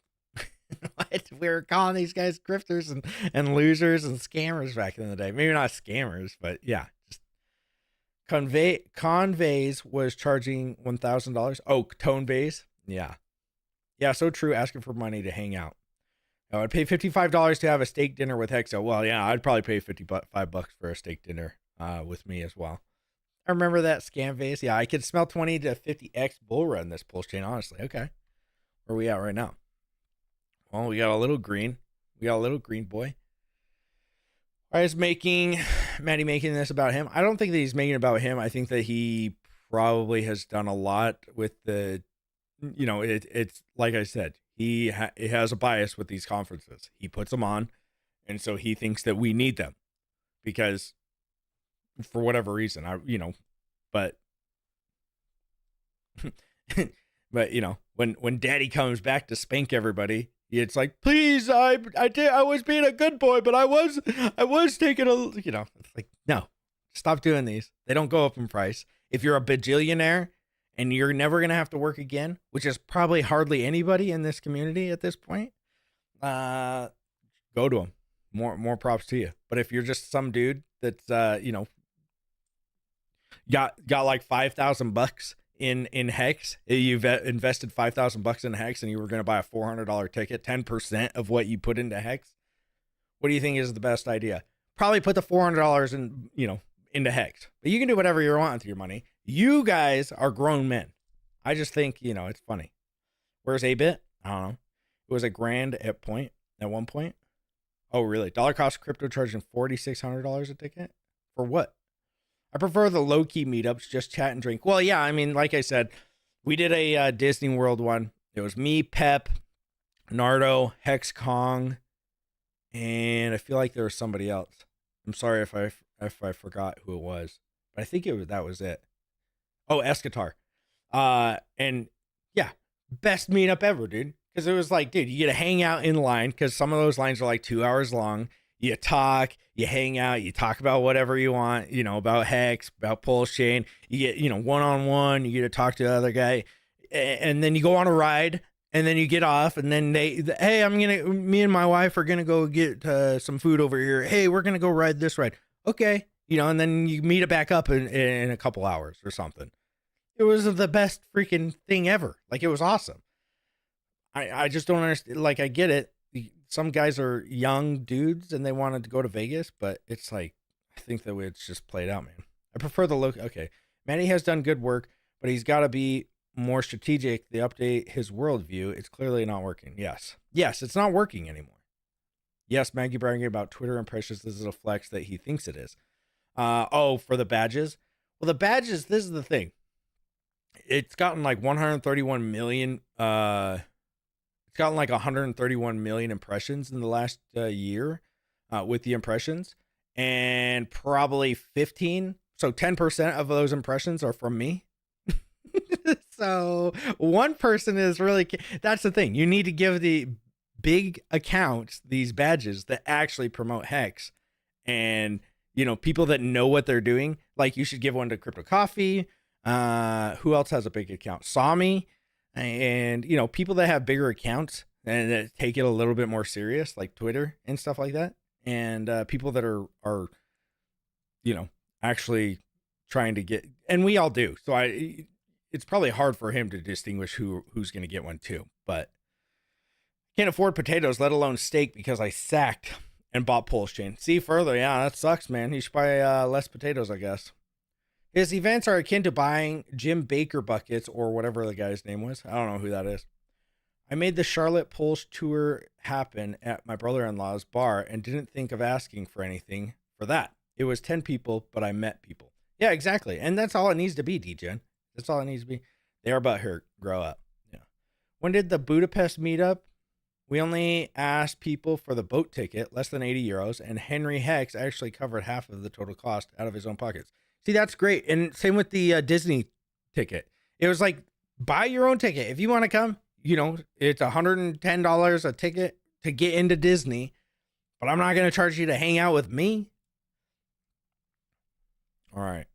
what? We were calling these guys grifters and losers and scammers back in the day. Maybe not scammers, but yeah. Just Conveys was charging $1,000. Oh, Tone Vase. Yeah. Yeah, so true. Asking for money to hang out. I would pay $55 to have a steak dinner with Hexo. Well, yeah, I'd probably pay $55 for a steak dinner with me as well. I remember that scam vase. Yeah, I could smell 20 to 50x bull run this Pulsechain, honestly. Okay. Where are we at right now? Well, we got a little green. We got a little green boy. Why is Maddie making this about him? I don't think that he's making it about him. I think that he probably has done a lot with the, it's like I said, he has a bias with these conferences. He puts them on, and so he thinks that we need them because for whatever reason, but when Daddy comes back to spank everybody, it's like, please, I was being a good boy, but I was taking it's like, no, stop doing these. They don't go up in price. If you're a bajillionaire and you're never going to have to work again, which is probably hardly anybody in this community at this point, go to them. More props to you. But if you're just some dude that's, got like $5,000 in Hex, you've invested $5,000 in Hex and you were going to buy a $400 ticket, 10% of what you put into Hex. What do you think is the best idea? Probably put the $400 in, into Hex, but you can do whatever you want with your money. You guys are grown men. I just think, it's funny. Where's A-Bit? I don't know. It was $1,000 at one point. Oh, really? Dollar cost crypto charging $4,600 a ticket for what? I prefer the low-key meetups, just chat and drink. Well, yeah, I mean, like I said, we did a Disney World one. It was me, Pep, Nardo, Hex Kong, and I feel like there was somebody else. I'm sorry if I forgot who it was, but I think that was it. Oh, Escatar. And yeah, best meetup ever, dude. Because it was like, dude, you get to hang out in line because some of those lines are like 2 hours long. You talk, you hang out, you talk about whatever you want, about Hex, about Pulsechain. You get, one-on-one, you get to talk to the other guy. And then you go on a ride, and then you get off, and then hey, me and my wife are going to go get some food over here. Hey, we're going to go ride this ride. Okay. And then you meet it back up in a couple hours or something. It was the best freaking thing ever. Like, it was awesome. I just don't understand. Like, I get it. Some guys are young dudes and they wanted to go to Vegas, but it's like, I think that it's just played out, man. I prefer the look. Okay. Manny has done good work, but he's got to be more strategic. They update his worldview. It's clearly not working. Yes, it's not working anymore. Yes, Maggie bragging about Twitter impressions. This is a flex that he thinks it is. For the badges. Well, the badges, this is the thing. It's gotten like 131 million. It's gotten like 131 million impressions in the last year with the impressions, and probably 10% of those impressions are from me. So one person is really, that's the thing. You need to give the big accounts these badges that actually promote Hex, and people that know what they're doing. Like, you should give one to Crypto Coffee. Who else has a big account? Sami. And, people that have bigger accounts and that take it a little bit more serious, like Twitter and stuff like that. And people that are actually trying to get, and we all do. So it's probably hard for him to distinguish who's going to get one too. But can't afford potatoes, let alone steak, because I sacked and bought Pulsechain. See further, yeah, that sucks, man. You should buy less potatoes, I guess. His events are akin to buying Jim Baker buckets or whatever the guy's name was. I don't know who that is. I made the Charlotte Pulse tour happen at my brother-in-law's bar and didn't think of asking for anything for that. It was 10 people, but I met people. Yeah, exactly. And that's all it needs to be, DGen. That's all it needs to be. They are butthurt. Grow up. Yeah. When did the Budapest meetup? We only asked people for the boat ticket, less than 80 euros, and Henry Hex actually covered half of the total cost out of his own pockets. See, that's great. And same with the Disney ticket. It was like, buy your own ticket. If you want to come, you know, it's $110 a ticket to get into Disney, but I'm not going to charge you to hang out with me. All right.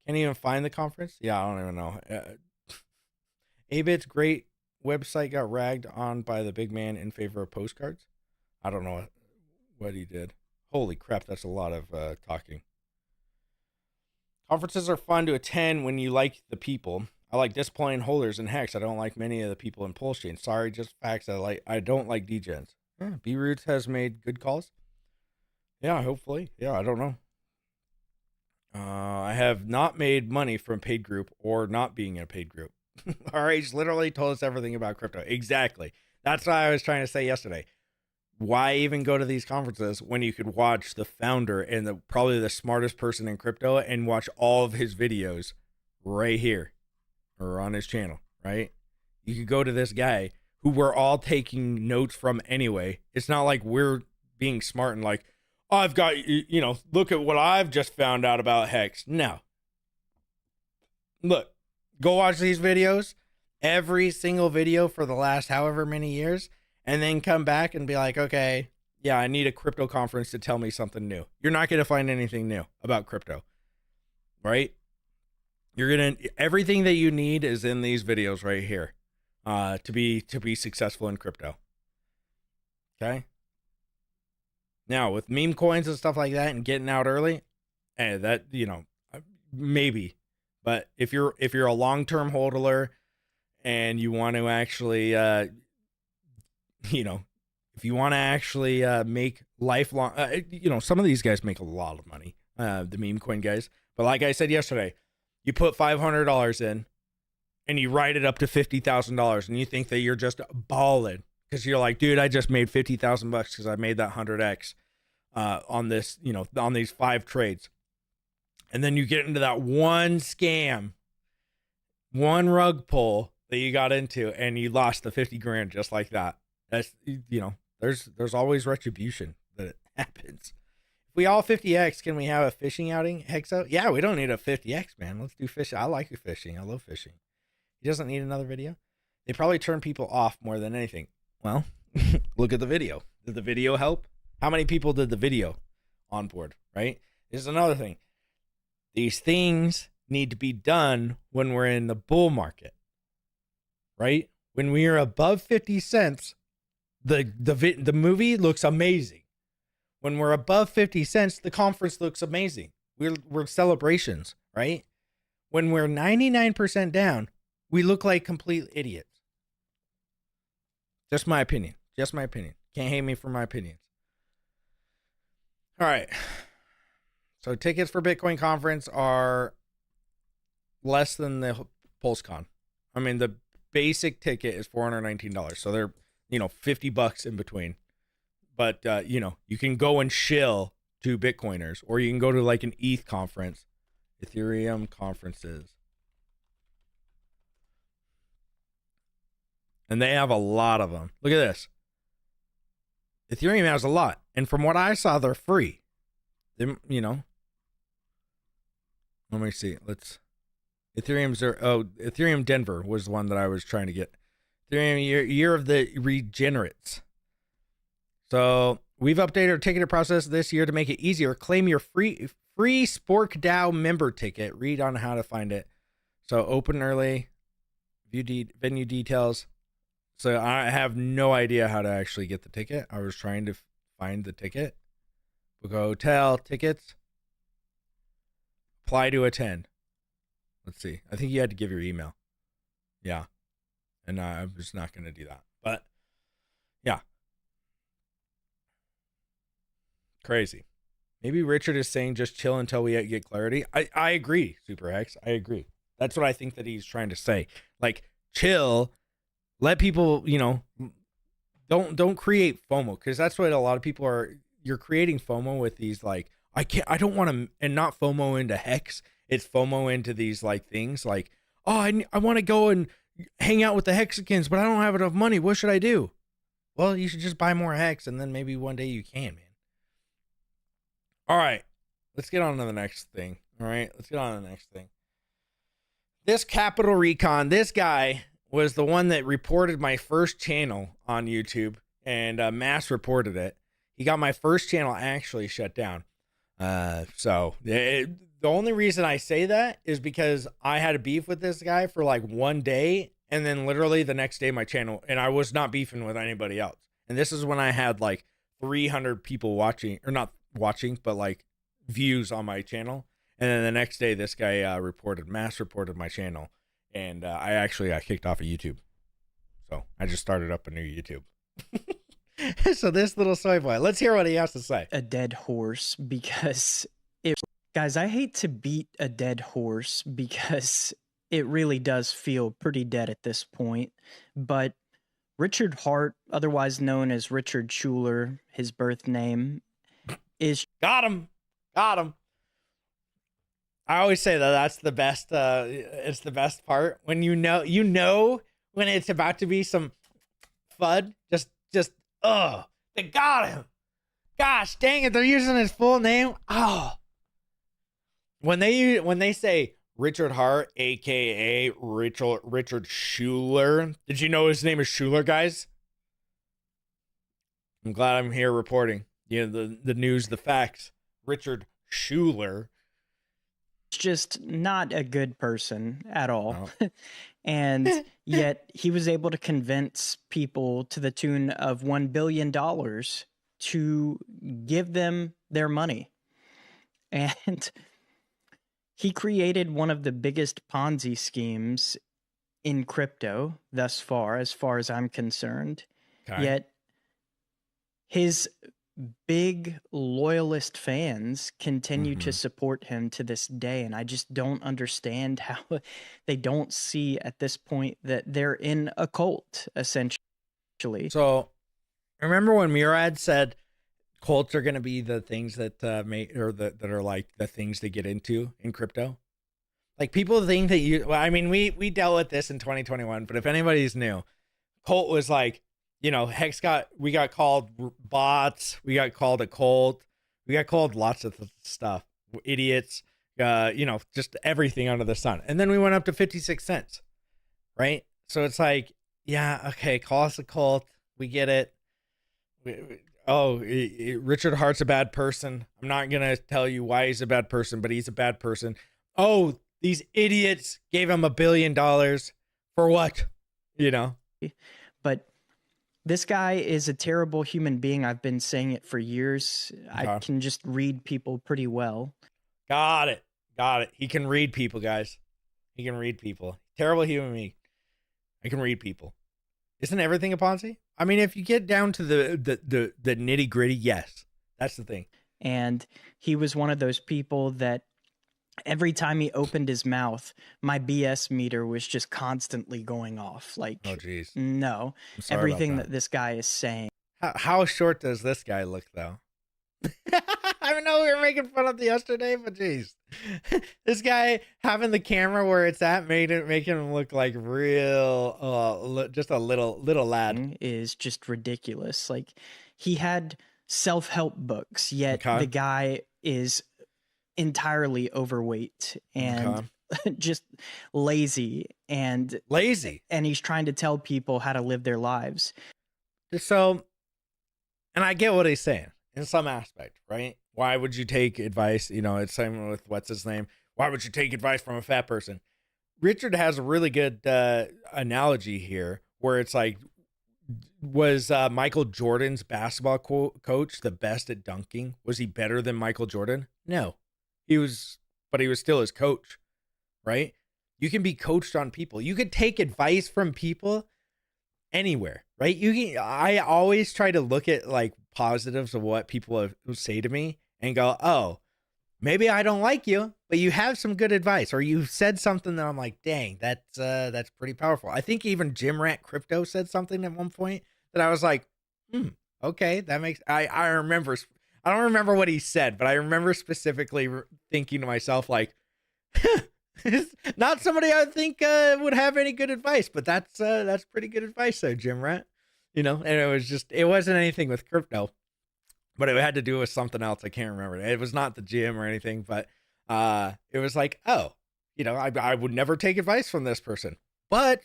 Can't even find the conference? Yeah, I don't even know. A-Bit's great website got ragged on by the big man in favor of postcards. I don't know what he did. Holy crap, that's a lot of talking. Conferences are fun to attend when you like the people. I like disappointing holders in Hex. I don't like many of the people in Pulsechain. Sorry, just facts. I don't like degens. Yeah, B-Roots has made good calls. Yeah, hopefully. Yeah, I don't know. I have not made money from paid group or not being in a paid group. RH literally told us everything about crypto. Exactly. That's what I was trying to say yesterday. Why even go to these conferences when you could watch the founder and probably the smartest person in crypto and watch all of his videos right here or on his channel, right? You could go to this guy who we're all taking notes from anyway. It's not like we're being smart and like, oh, I've got, you know, look at what I've just found out about Hex. No. Look, go watch these videos, every single video for the last however many years, and then come back and be like, okay, yeah, I need a crypto conference to tell me something new. You're not going to find anything new about crypto, right? Everything that you need is in these videos right here to be successful in crypto. Okay. Now with meme coins and stuff like that and getting out early, that, you know, maybe, but if you're a long-term holder and you want to actually, you know, if you want to actually make lifelong, you know, some of these guys make a lot of money, the meme coin guys. But like I said yesterday, you put $500 in and you write it up to $50,000 and you think that you're just balling because you're like, dude, I just made $50,000 because I made that 100x on this, you know, on these 5 trades. And then you get into that one scam, one rug pull that you got into and you lost the 50 grand just like that. That's, you know, there's always retribution that happens. If we all 50x, can we have a fishing outing, Hexo? Yeah, we don't need a 50x, man. Let's do fishing. I like fishing. I love fishing. He doesn't need another video. They probably turn people off more than anything. Well, look at the video. Did the video help? How many people did the video onboard, right? This is another thing. These things need to be done when we're in the bull market, right? When we are above 50 cents, the movie looks amazing. When we're above 50 cents, the conference looks amazing. We're celebrations, right? When we're 99% down, we look like complete idiots. Just my opinion. Just my opinion. Can't hate me for my opinions. All right. So tickets for Bitcoin conference are less than the PulseCon. I mean, the basic ticket is $419. So they're, you know, $50 in between. But, you know, you can go and shill to Bitcoiners, or you can go to like an ETH conference, Ethereum conferences. And they have a lot of them. Look at this. Ethereum has a lot. And from what I saw, they're free. They, you know. Let me see. Ethereum Denver was the one that I was trying to get. Ethereum year of the regenerates. So we've updated our ticketing process this year to make it easier. Claim your free Spork DAO member ticket. Read on how to find it. So open early, view venue details. So I have no idea how to actually get the ticket. I was trying to find the ticket. We'll go hotel tickets. Apply to attend. Let's see. I think you had to give your email. Yeah. And I'm just not going to do that. But yeah. Crazy. Maybe Richard is saying just chill until we get clarity. I agree, Super Hex. I agree. That's what I think that he's trying to say. Like, chill. Let people, don't create FOMO, because that's what a lot of people are. You're creating FOMO with these, like, I don't want to, and not FOMO into Hex. It's FOMO into these, like, things like, oh, I want to go and hang out with the Hexicans, but I don't have enough money. What should I do? Well, you should just buy more Hex, and then maybe one day you can, man. All right, let's get on to the next thing. All right, let's get on to the next thing. This Capital Recon, this guy was the one that reported my first channel on YouTube and mass reported it. He got my first channel actually shut down. The only reason I say that is because I had a beef with this guy for like one day, and then literally the next day my channel, and I was not beefing with anybody else. And this is when I had like 300 people watching, or not watching, but like views on my channel. And then the next day this guy mass reported my channel, and I actually got kicked off of YouTube. So I just started up a new YouTube. So this little soy boy, let's hear what he has to say. A dead horse, because guys, I hate to beat a dead horse because it really does feel pretty dead at this point. But Richard Heart, otherwise known as Richard Schuler, his birth name, is got him. I always say that's the best. It's the best part when you know when it's about to be some FUD. They got him. Gosh dang it, they're using his full name. Oh, when they say Richard Heart, aka Richard Schuler. Did you know his name is Schuler, guys? I'm glad I'm here reporting. The news, the facts. Richard Schuler. Just not a good person at all. No. And yet he was able to convince people to the tune of $1 billion to give them their money. And he created one of the biggest Ponzi schemes in crypto thus far as I'm concerned. Okay. Yet his big loyalist fans continue to support him to this day, and I just don't understand how they don't see at this point that they're in a cult, essentially. So remember when Murad said cults are going to be the things that that are like the things to get into in crypto? Like, people think that we dealt with this in 2021, but if anybody's new, cult was like, Hex we got called bots. We got called a cult. We got called lots of stuff. Idiots. Just everything under the sun. And then we went up to 56 cents. Right? So it's like, yeah, okay, call us a cult. We get it. Richard Hart's a bad person. I'm not going to tell you why he's a bad person, but he's a bad person. Oh, these idiots gave him $1 billion for what? But this guy is a terrible human being. I've been saying it for years. I can just read people pretty well. Got it. He can read people, guys. He can read people. Terrible human being. I can read people. Isn't everything a Ponzi? I mean, if you get down to the nitty gritty, yes, that's the thing. And he was one of those people that every time he opened his mouth, my BS meter was just constantly going off. Like, oh, geez. No, everything that this guy is saying. How short does this guy look, though? I know we were making fun of it yesterday, but geez, this guy having the camera where it's at making him look like real, just a little lad is just ridiculous. Like, he had self-help books, yet the guy is entirely overweight and just lazy, and he's trying to tell people how to live their lives. So, and I get what he's saying in some aspect, right? Why would you take advice? It's same with what's his name. Why would you take advice from a fat person? Richard has a really good analogy here where it's like, was Michael Jordan's basketball coach the best at dunking? Was he better than Michael Jordan? No. He was but he was still his coach, right? You can be coached on people. You could take advice from people anywhere, right? I always try to look at like positives of what people say to me and go, oh, maybe I don't like you, but you have some good advice, or you said something that I'm like, dang, that's pretty powerful. I think even Jim Rat Crypto said something at one point that I was like, okay, that makes, I remember, I don't remember what he said, but I remember specifically thinking to myself, like, not somebody I think would have any good advice, but that's pretty good advice there, Jim Rat. You know, and it wasn't anything with crypto, but it had to do with something else. I can't remember. It was not the gym or anything, but it was like, oh, you know, I would never take advice from this person, but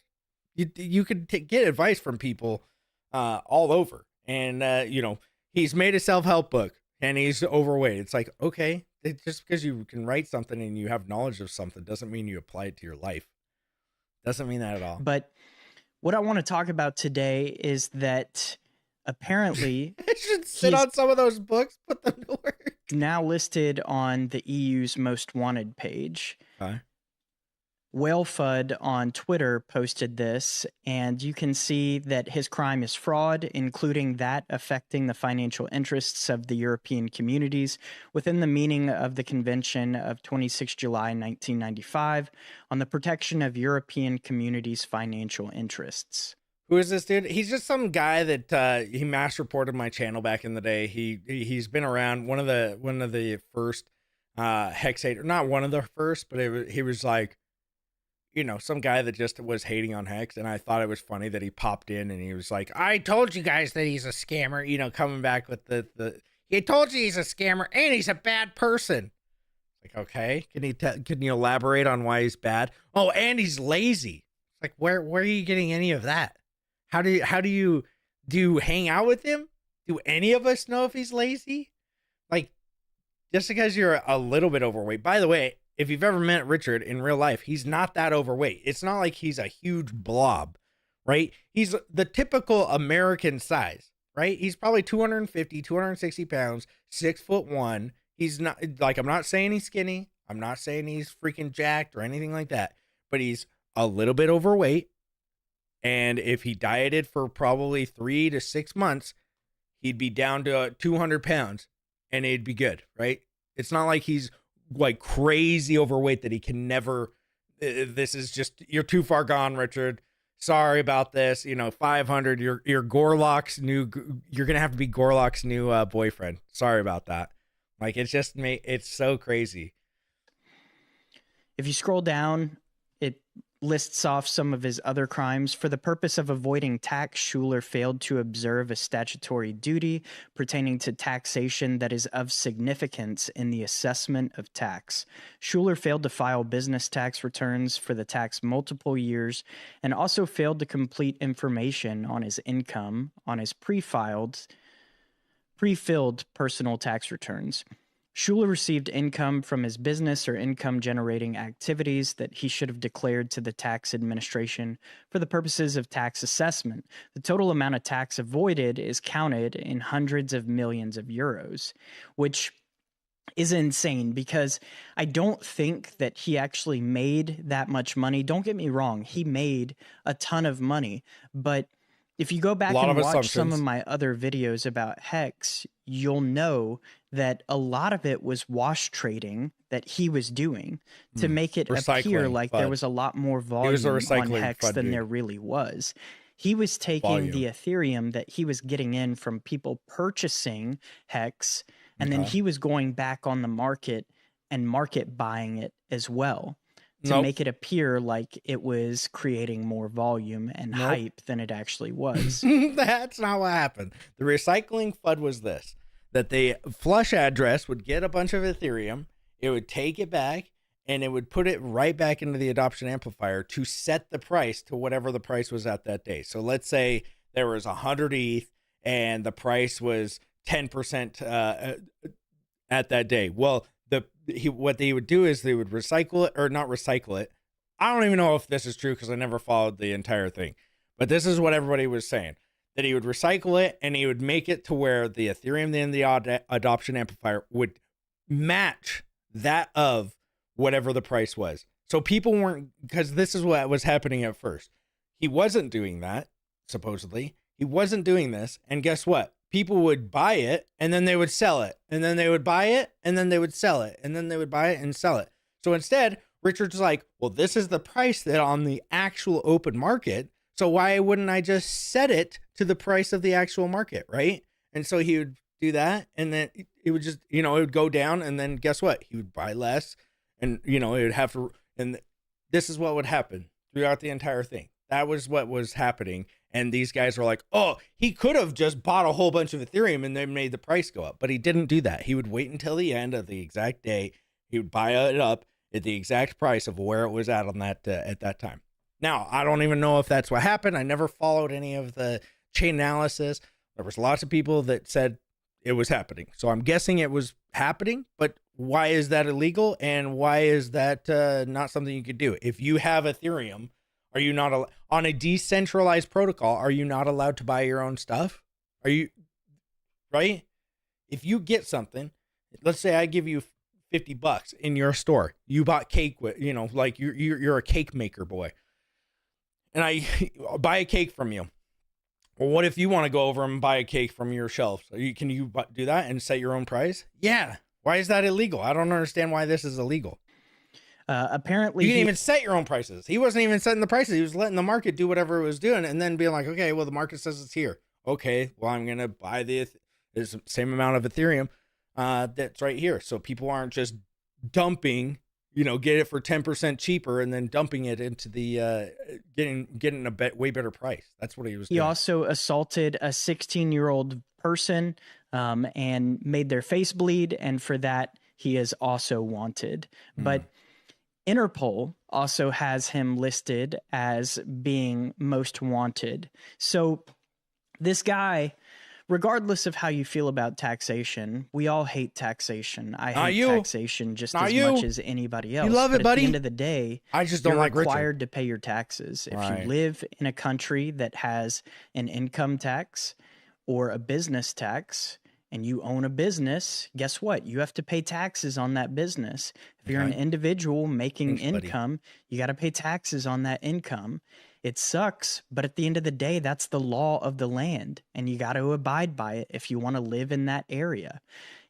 you could get advice from people all over. And, you know, he's made a self-help book and he's overweight. It's like, okay, just because you can write something and you have knowledge of something doesn't mean you apply it to your life. Doesn't mean that at all. But what I want to talk about today is that apparently I should sit on some of those books, put them to work. Now listed on the EU's most wanted page. Okay. WhaleFud on Twitter posted this, and you can see that his crime is fraud, including that affecting the financial interests of the European communities within the meaning of the Convention of 26 July 1995 on the protection of European communities' financial interests. Who is this dude? He's just some guy that he mass reported my channel back in the day. He's been around, one of the first Hexator, not one of the first, but he was like, you know, some guy that just was hating on Hex, and I thought it was funny that he popped in and he was like, I told you guys that he's a scammer, you know, coming back with he told you he's a scammer and he's a bad person. Like, okay, can you elaborate on why he's bad? Oh, and he's lazy. Like, where are you getting any of that? How do you hang out with him? Do any of us know if he's lazy? Like, just because you're a little bit overweight. By the way, if you've ever met Richard in real life, he's not that overweight. It's not like he's a huge blob, right? He's the typical American size, right? He's probably 250, 260 pounds, 6'1". He's not like, I'm not saying he's skinny. I'm not saying he's freaking jacked or anything like that, but he's a little bit overweight. And if he dieted for probably 3 to 6 months, he'd be down to 200 pounds and it'd be good, right? It's not like he's like crazy overweight that he can never, this is just, you're too far gone, Richard. Sorry about this. You know, 500, you're Gorlock's you're going to have to be Gorlock's new boyfriend. Sorry about that. Like, it's just me. It's so crazy. If you scroll down, it lists off some of his other crimes. For the purpose of avoiding tax, Schuler failed to observe a statutory duty pertaining to taxation that is of significance in the assessment of tax. Schuler failed to file business tax returns for the tax multiple years and also failed to complete information on his income on his pre-filled personal tax returns. Schuler received income from his business or income-generating activities that he should have declared to the tax administration for the purposes of tax assessment. The total amount of tax avoided is counted in hundreds of millions of euros, which is insane because I don't think that he actually made that much money. Don't get me wrong, he made a ton of money, but if you go back and watch some of my other videos about Hex, you'll know that a lot of it was wash trading that he was doing to make it appear like there was a lot more volume on Hex than there really was. He was taking the Ethereum that he was getting in from people purchasing Hex, and then he was going back on the market and market buying it as well, to make it appear like it was creating more volume and hype than it actually was. That's not what happened. The recycling FUD was this, that the flush address would get a bunch of Ethereum, it would take it back, and it would put it right back into the adoption amplifier to set the price to whatever the price was at that day. So let's say there was 100 ETH and the price was 10% at that day. Well, what they would do is they would recycle it, or not recycle it. I don't even know if this is true because I never followed the entire thing, but this is what everybody was saying, that he would recycle it and he would make it to where the Ethereum in the adoption amplifier would match that of whatever the price was. So people weren't, because this is what was happening at first. He wasn't doing that, supposedly. He wasn't doing this. And guess what? People would buy it and then they would sell it. And then they would buy it and then they would sell it. And then they would buy it and sell it. So instead, Richard's like, well, this is the price that on the actual open market. So why wouldn't I just set it to the price of the actual market, right? And so he would do that. And then it would just, it would go down. And then guess what? He would buy less. And, it would have to, and this is what would happen throughout the entire thing. That was what was happening. And these guys were like, oh, he could have just bought a whole bunch of Ethereum and then made the price go up. But he didn't do that. He would wait until the end of the exact day. He would buy it up at the exact price of where it was at on that at that time. Now, I don't even know if that's what happened. I never followed any of the chain analysis. There was lots of people that said it was happening. So I'm guessing it was happening, but why is that illegal? And why is that not something you could do? If you have Ethereum, are you not on a decentralized protocol? Are you not allowed to buy your own stuff? Are you right? If you get something, let's say I give you $50 in your store, you bought cake with, like you're a cake maker boy, and I buy a cake from you. Well, what if you want to go over and buy a cake from your shelf? Can you do that and set your own price? Yeah. Why is that illegal? I don't understand why this is illegal. Apparently, you can even set your own prices. He wasn't even setting the prices. He was letting the market do whatever it was doing, and then being like, okay, well, the market says it's here. Okay, well, I'm gonna buy the same amount of Ethereum that's right here, so people aren't just dumping. Get it for 10% cheaper and then dumping it into the getting a way better price. That's what he was doing. He also assaulted a 16-year-old person and made their face bleed, and for that he is also wanted. But Interpol also has him listed as being most wanted. So this guy, regardless of how you feel about taxation, we all hate taxation. I hate taxation just as much as anybody else. You love it, but buddy. At the end of the day, I just don't you're like required to pay your taxes. If you live in a country that has an income tax or a business tax, and you own a business, guess what? You have to pay taxes on that business. If you're an individual making income, you got to pay taxes on that income. It sucks, but at the end of the day, that's the law of the land, and you got to abide by it if you want to live in that area.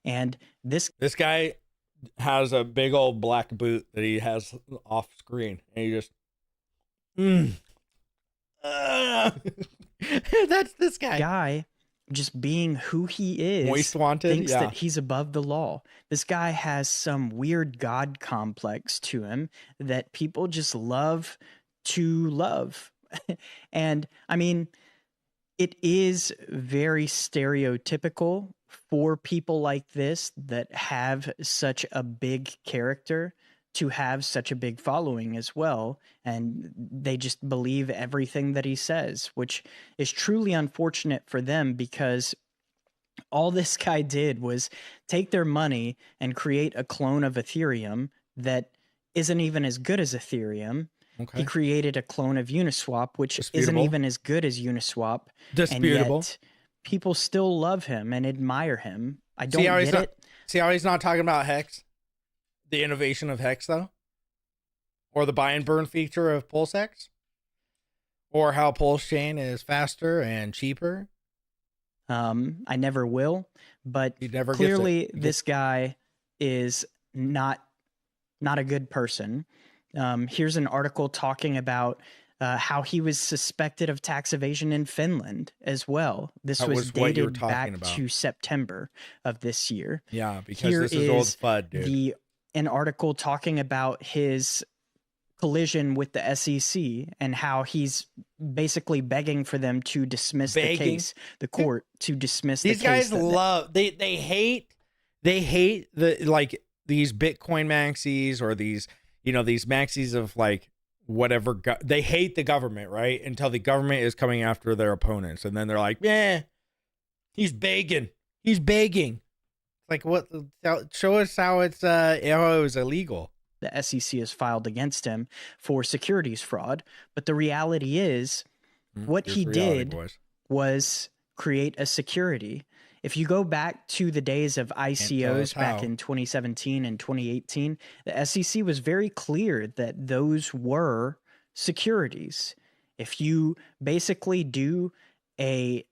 And this guy has a big old black boot that he has off screen, and he just that's this guy just being who he is, moist wanted, thinks that he's above the law. This guy has some weird God complex to him that people just love to love. And I mean, it is very stereotypical for people like this that have such a big character to have such a big following as well. And they just believe everything that he says, which is truly unfortunate for them, because all this guy did was take their money and create a clone of Ethereum that isn't even as good as Ethereum. Okay. He created a clone of Uniswap, which isn't even as good as Uniswap. Disputable. And yet people still love him and admire him. I don't get it. See how he's not talking about Hex? The innovation of Hex, though? Or the buy and burn feature of Pulsechain? Or how Pulsechain is faster and cheaper? I never will, but clearly this guy is not a good person. Here's an article talking about how he was suspected of tax evasion in Finland as well. This was dated back to September of this year. Yeah, because this is old FUD, dude. An article talking about his collision with the SEC and how he's basically begging for them to dismiss the case, the court to dismiss the case. These guys love, they hate the, like, these Bitcoin maxis or these, these maxis of like whatever. They hate the government, right? Until the government is coming after their opponents. And then they're like, he's begging. Like, what? Show us how it was illegal. The SEC has filed against him for securities fraud. But the reality is, what he did was create a security. If you go back to the days of ICOs back in 2017 and 2018, the SEC was very clear that those were securities. If you basically do a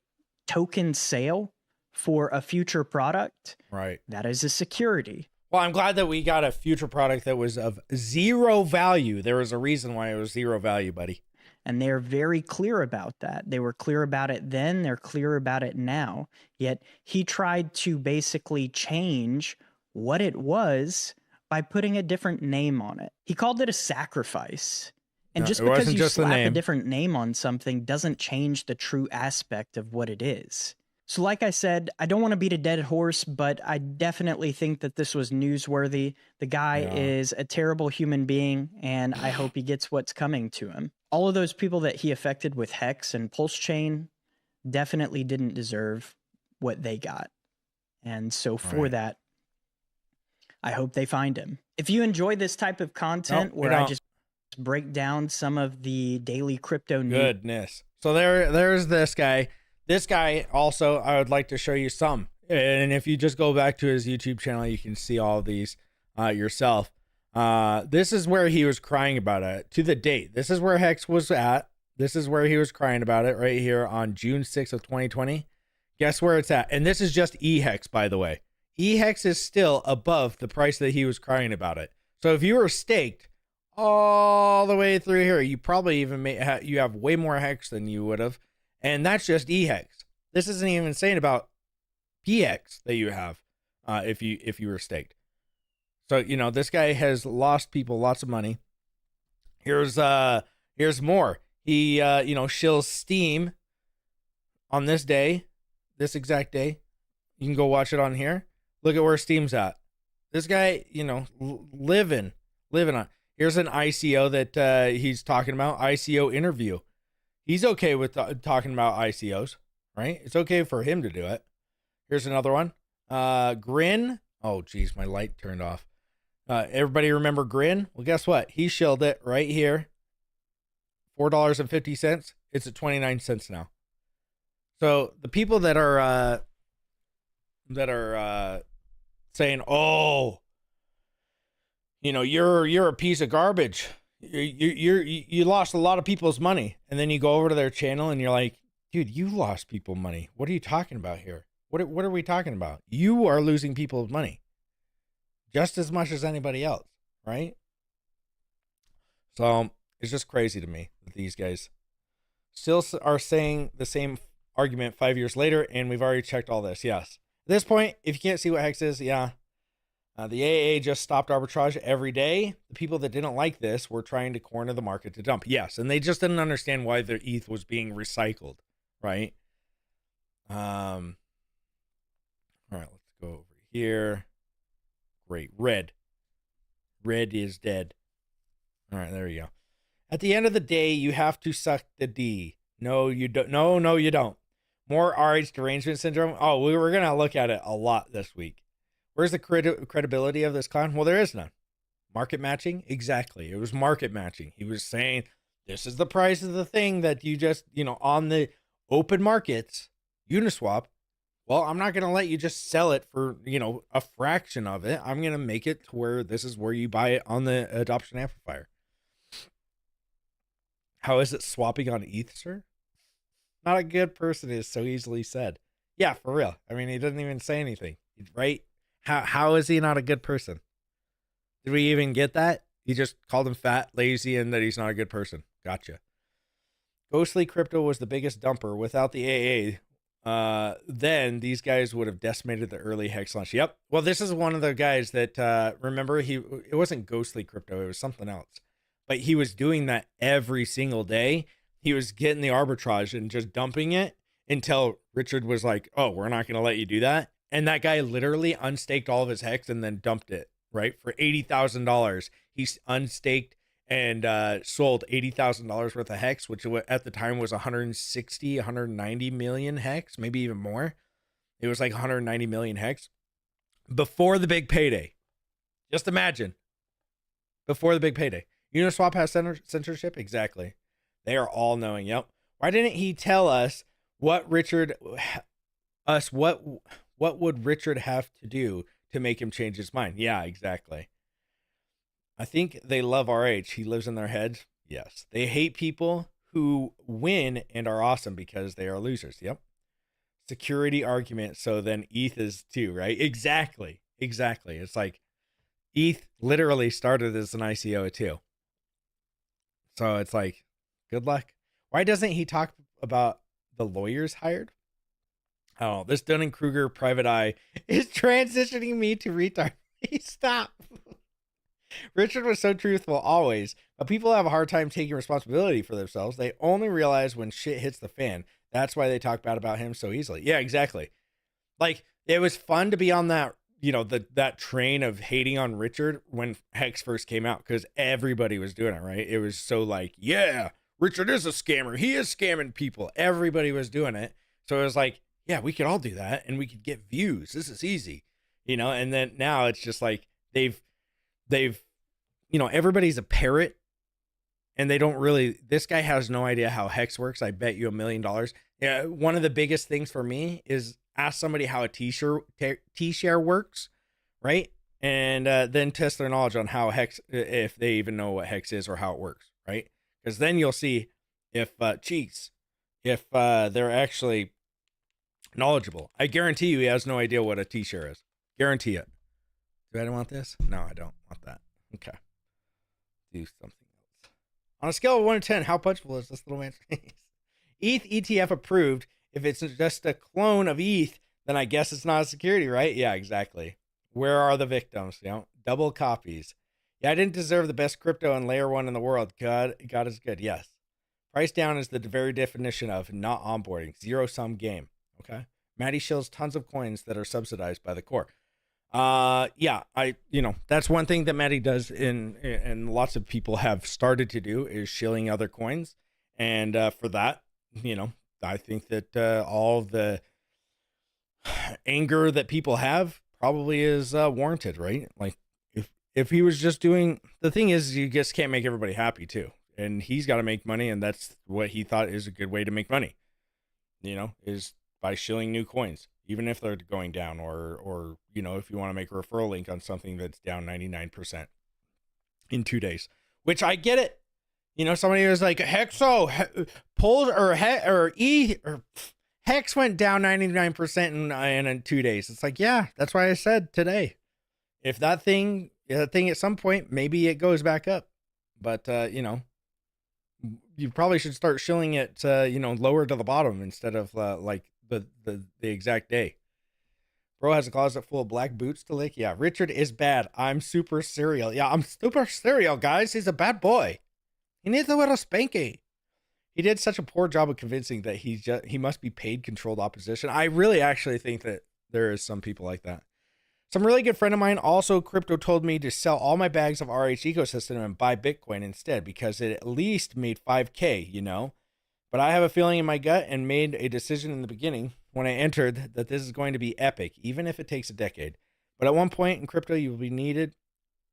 token sale for a future product, right, that is a security. Well, I'm glad that we got a future product that was of zero value. There was a reason why it was zero value, buddy. And they're very clear about that. They were clear about it then. They're clear about it now. Yet he tried to basically change what it was by putting a different name on it. He called it a sacrifice. And just because you slap a different name on something doesn't change the true aspect of what it is. So like I said, I don't want to beat a dead horse, but I definitely think that this was newsworthy. The guy is a terrible human being, and I hope he gets what's coming to him. All of those people that he affected with Hex and Pulsechain definitely didn't deserve what they got. And so for that, I hope they find him. If you enjoy this type of content where I just break down some of the daily crypto news. Goodness. So there's this guy. This guy also, I would like to show you some. And if you just go back to his YouTube channel, you can see all of these yourself. This is where he was crying about it to the date. This is where Hex was at. This is where he was crying about it right here on June 6th of 2020. Guess where it's at? And this is just eHex, by the way. eHex is still above the price that he was crying about it. So if you were staked all the way through here, you probably even you have way more Hex than you would have. And that's just eHex. This isn't even saying about PX that you have if you were staked. So, you know, this guy has lost people lots of money. Here's more. He shills Steam on this day, this exact day. You can go watch it on here. Look at where Steam's at. This guy, living on. Here's an ICO that he's talking about, ICO interview. He's okay with talking about ICOs, right? It's okay for him to do it. Here's another one. Grin. Oh, geez, my light turned off. Everybody remember Grin? Well, guess what? He shilled it right here. $4.50. It's at 29 cents now. So the people that are saying, "Oh, you're a piece of garbage. You lost a lot of people's money," and then you go over to their channel and you're like, "Dude, you lost people money. What are you talking about here? What are we talking about? You are losing people's money just as much as anybody else, right?" So it's just crazy to me that these guys still are saying the same argument 5 years later, and we've already checked all this. Yes, at this point, if you can't see what Hex is, the AA just stopped arbitrage every day. The people that didn't like this were trying to corner the market to dump. Yes, and they just didn't understand why their ETH was being recycled, right? All right, let's go over here. Great, red. Red is dead. All right, there you go. At the end of the day, you have to suck the D. No, you don't. No, you don't. More RH derangement syndrome. Oh, we were going to look at it a lot this week. Where's the credibility of this clown? Well, there is none. Market matching? Exactly. It was market matching. He was saying, this is the price of the thing that you just, on the open markets, Uniswap. Well, I'm not going to let you just sell it for, a fraction of it. I'm going to make it to where this is where you buy it on the adoption amplifier. How is it swapping on ETH, sir? Not a good person is so easily said. Yeah, for real. I mean, he doesn't even say anything, right? How is he not a good person? Did we even get that? He just called him fat, lazy, and that he's not a good person. Gotcha. Ghostly Crypto was the biggest dumper. Without the AA, then these guys would have decimated the early Hex launch. Yep. Well, this is one of the guys that, remember, it wasn't Ghostly Crypto. It was something else. But he was doing that every single day. He was getting the arbitrage and just dumping it until Richard was like, "Oh, we're not going to let you do that." And that guy literally unstaked all of his Hex and then dumped it, right? For $80,000. He unstaked and sold $80,000 worth of Hex, which at the time was 190 million Hex, maybe even more. It was like 190 million Hex before the big payday. Just imagine. Before the big payday. Uniswap has censorship? Exactly. They are all knowing. Yep. Why didn't he tell us what Richard... What would Richard have to do to make him change his mind? Yeah, exactly. I think they love RH. He lives in their heads. Yes. They hate people who win and are awesome because they are losers. Yep. Security argument. So then ETH is too, right? Exactly. It's like ETH literally started as an ICO too. So it's like, good luck. Why doesn't he talk about the lawyers hired? Oh, this Dunning-Kruger private eye is transitioning me to retard. Please stop. Richard was so truthful always, but people have a hard time taking responsibility for themselves. They only realize when shit hits the fan. That's why they talk bad about him so easily. Yeah, exactly. Like, it was fun to be on that, that train of hating on Richard when Hex first came out, because everybody was doing it, right? It was so like, yeah, Richard is a scammer. He is scamming people. Everybody was doing it. So it was like, yeah, we could all do that and we could get views. This is easy, and then now it's just like they've, everybody's a parrot and they don't really, this guy has no idea how Hex works. I bet you $1 million. Yeah. One of the biggest things for me is ask somebody how a T-share works. Right. And then test their knowledge on how Hex, if they even know what Hex is or how it works. Right. Because then you'll see if they're actually knowledgeable. I guarantee you he has no idea what a T-share is. Guarantee it. Do I want this? No, I don't want that. Okay. Do something else. On a scale of 1 to 10, how punchable is this little man's face? ETH ETF approved. If it's just a clone of ETH, then I guess it's not a security, right? Yeah, exactly. Where are the victims? Double copies. Yeah, I didn't deserve the best crypto and layer 1 in the world. God is good. Yes. Price down is the very definition of not onboarding. Zero-sum game. Okay. Maddie shills tons of coins that are subsidized by the core. That's one thing that Maddie does and lots of people have started to do is shilling other coins. And for that, I think that all the anger that people have probably is warranted, right? Like if he was just doing, the thing is, you just can't make everybody happy too. And he's got to make money. And that's what he thought is a good way to make money, is by shilling new coins, even if they're going down, or if you want to make a referral link on something that's down 99% in 2 days, which I get it. Somebody was like, Hexo, Hex went down 99% in 2 days. It's like, yeah, that's why I said today, if that thing at some point, maybe it goes back up, but you probably should start shilling it, lower to the bottom instead of like the exact day. Bro has a closet full of black boots to lick. Yeah, Richard is bad. I'm super serial. Yeah, I'm super serial, guys. He's a bad boy. He needs to wear a spanky. He did such a poor job of convincing that he must be paid controlled opposition. I really actually think that there is some people like that. Some really good friend of mine, also crypto, told me to sell all my bags of RH ecosystem and buy Bitcoin instead because it at least made 5K, But I have a feeling in my gut and made a decision in the beginning when I entered that this is going to be epic, even if it takes a decade. But at one point in crypto, you will be needed.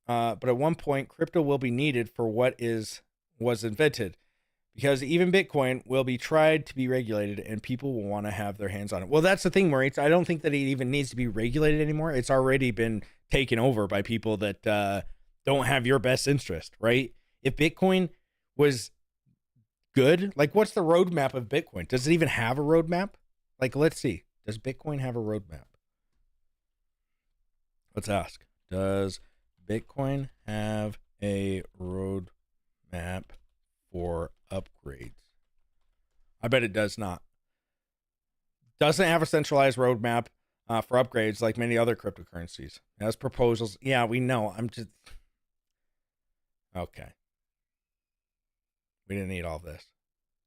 Crypto will be needed for what was invented, because even Bitcoin will be tried to be regulated and people will want to have their hands on it. Well, that's the thing, Maurice. I don't think that it even needs to be regulated anymore. It's already been taken over by people that don't have your best interest, right? If Bitcoin was good, like what's the roadmap of Bitcoin? Does it even have a roadmap? Like, let's see. Does Bitcoin have a roadmap? Let's ask. Does Bitcoin have a roadmap for upgrades? I bet it does not. Doesn't have a centralized roadmap for upgrades like many other cryptocurrencies. It has proposals. Yeah, we know. Okay. We didn't need all this.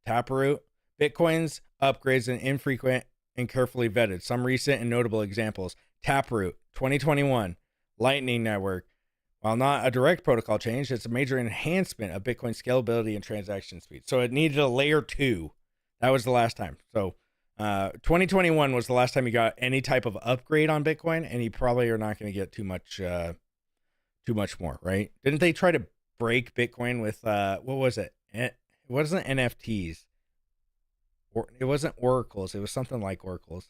Taproot, Bitcoin's upgrades and infrequent and carefully vetted. Some recent and notable examples. Taproot, 2021, Lightning Network. While not a direct protocol change, it's a major enhancement of Bitcoin scalability and transaction speed. So it needed a layer 2. That was the last time. So 2021 was the last time you got any type of upgrade on Bitcoin, and you probably are not going to get too much more, right? Didn't they try to break Bitcoin with what was it? It wasn't NFTs. Or it wasn't oracles. It was something like oracles.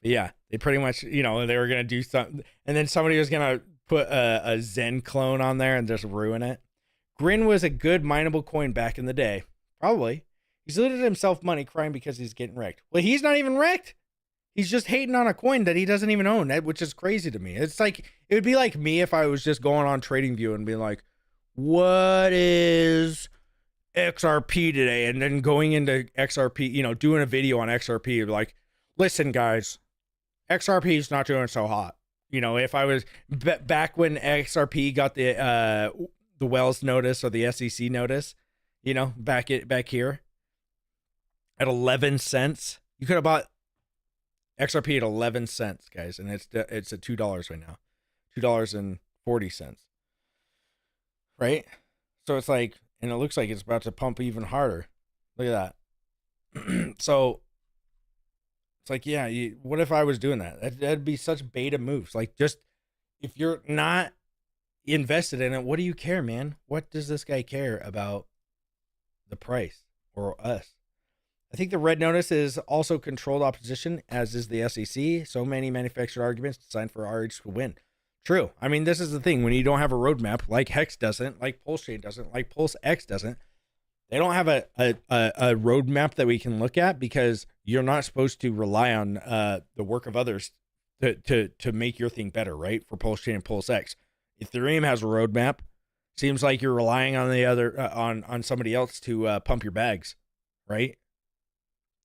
Yeah, they pretty much, they were going to do something. And then somebody was going to put a Zen clone on there and just ruin it. Grin was a good mineable coin back in the day. Probably. He's looted himself money crying because he's getting wrecked. Well, he's not even wrecked. He's just hating on a coin that he doesn't even own, which is crazy to me. It's like, it would be like me if I was just going on TradingView and being like, what is XRP today? And then going into XRP, doing a video on XRP, like, listen, guys, XRP is not doing so hot. If I was back when XRP got the Wells notice or the SEC notice, back here at 11 cents, you could have bought XRP at 11 cents, guys, and it's at $2 right now, $2.40, right? So it's like, and it looks like it's about to pump even harder. Look at that. So it's like, yeah, what if I was doing that? That'd be such beta moves. Like, just if you're not invested in it, what do you care, man? What does this guy care about the price or us? I think the red notice is also controlled opposition, as is the SEC. So many manufactured arguments designed for RH to win. True. I mean, this is the thing. When you don't have a roadmap, like Hex doesn't, like Pulsechain doesn't, like PulseX doesn't, they don't have a roadmap that we can look at, because you're not supposed to rely on the work of others to make your thing better, right? For Pulsechain and PulseX. Ethereum has a roadmap. Seems like you're relying on the other on somebody else to pump your bags, right?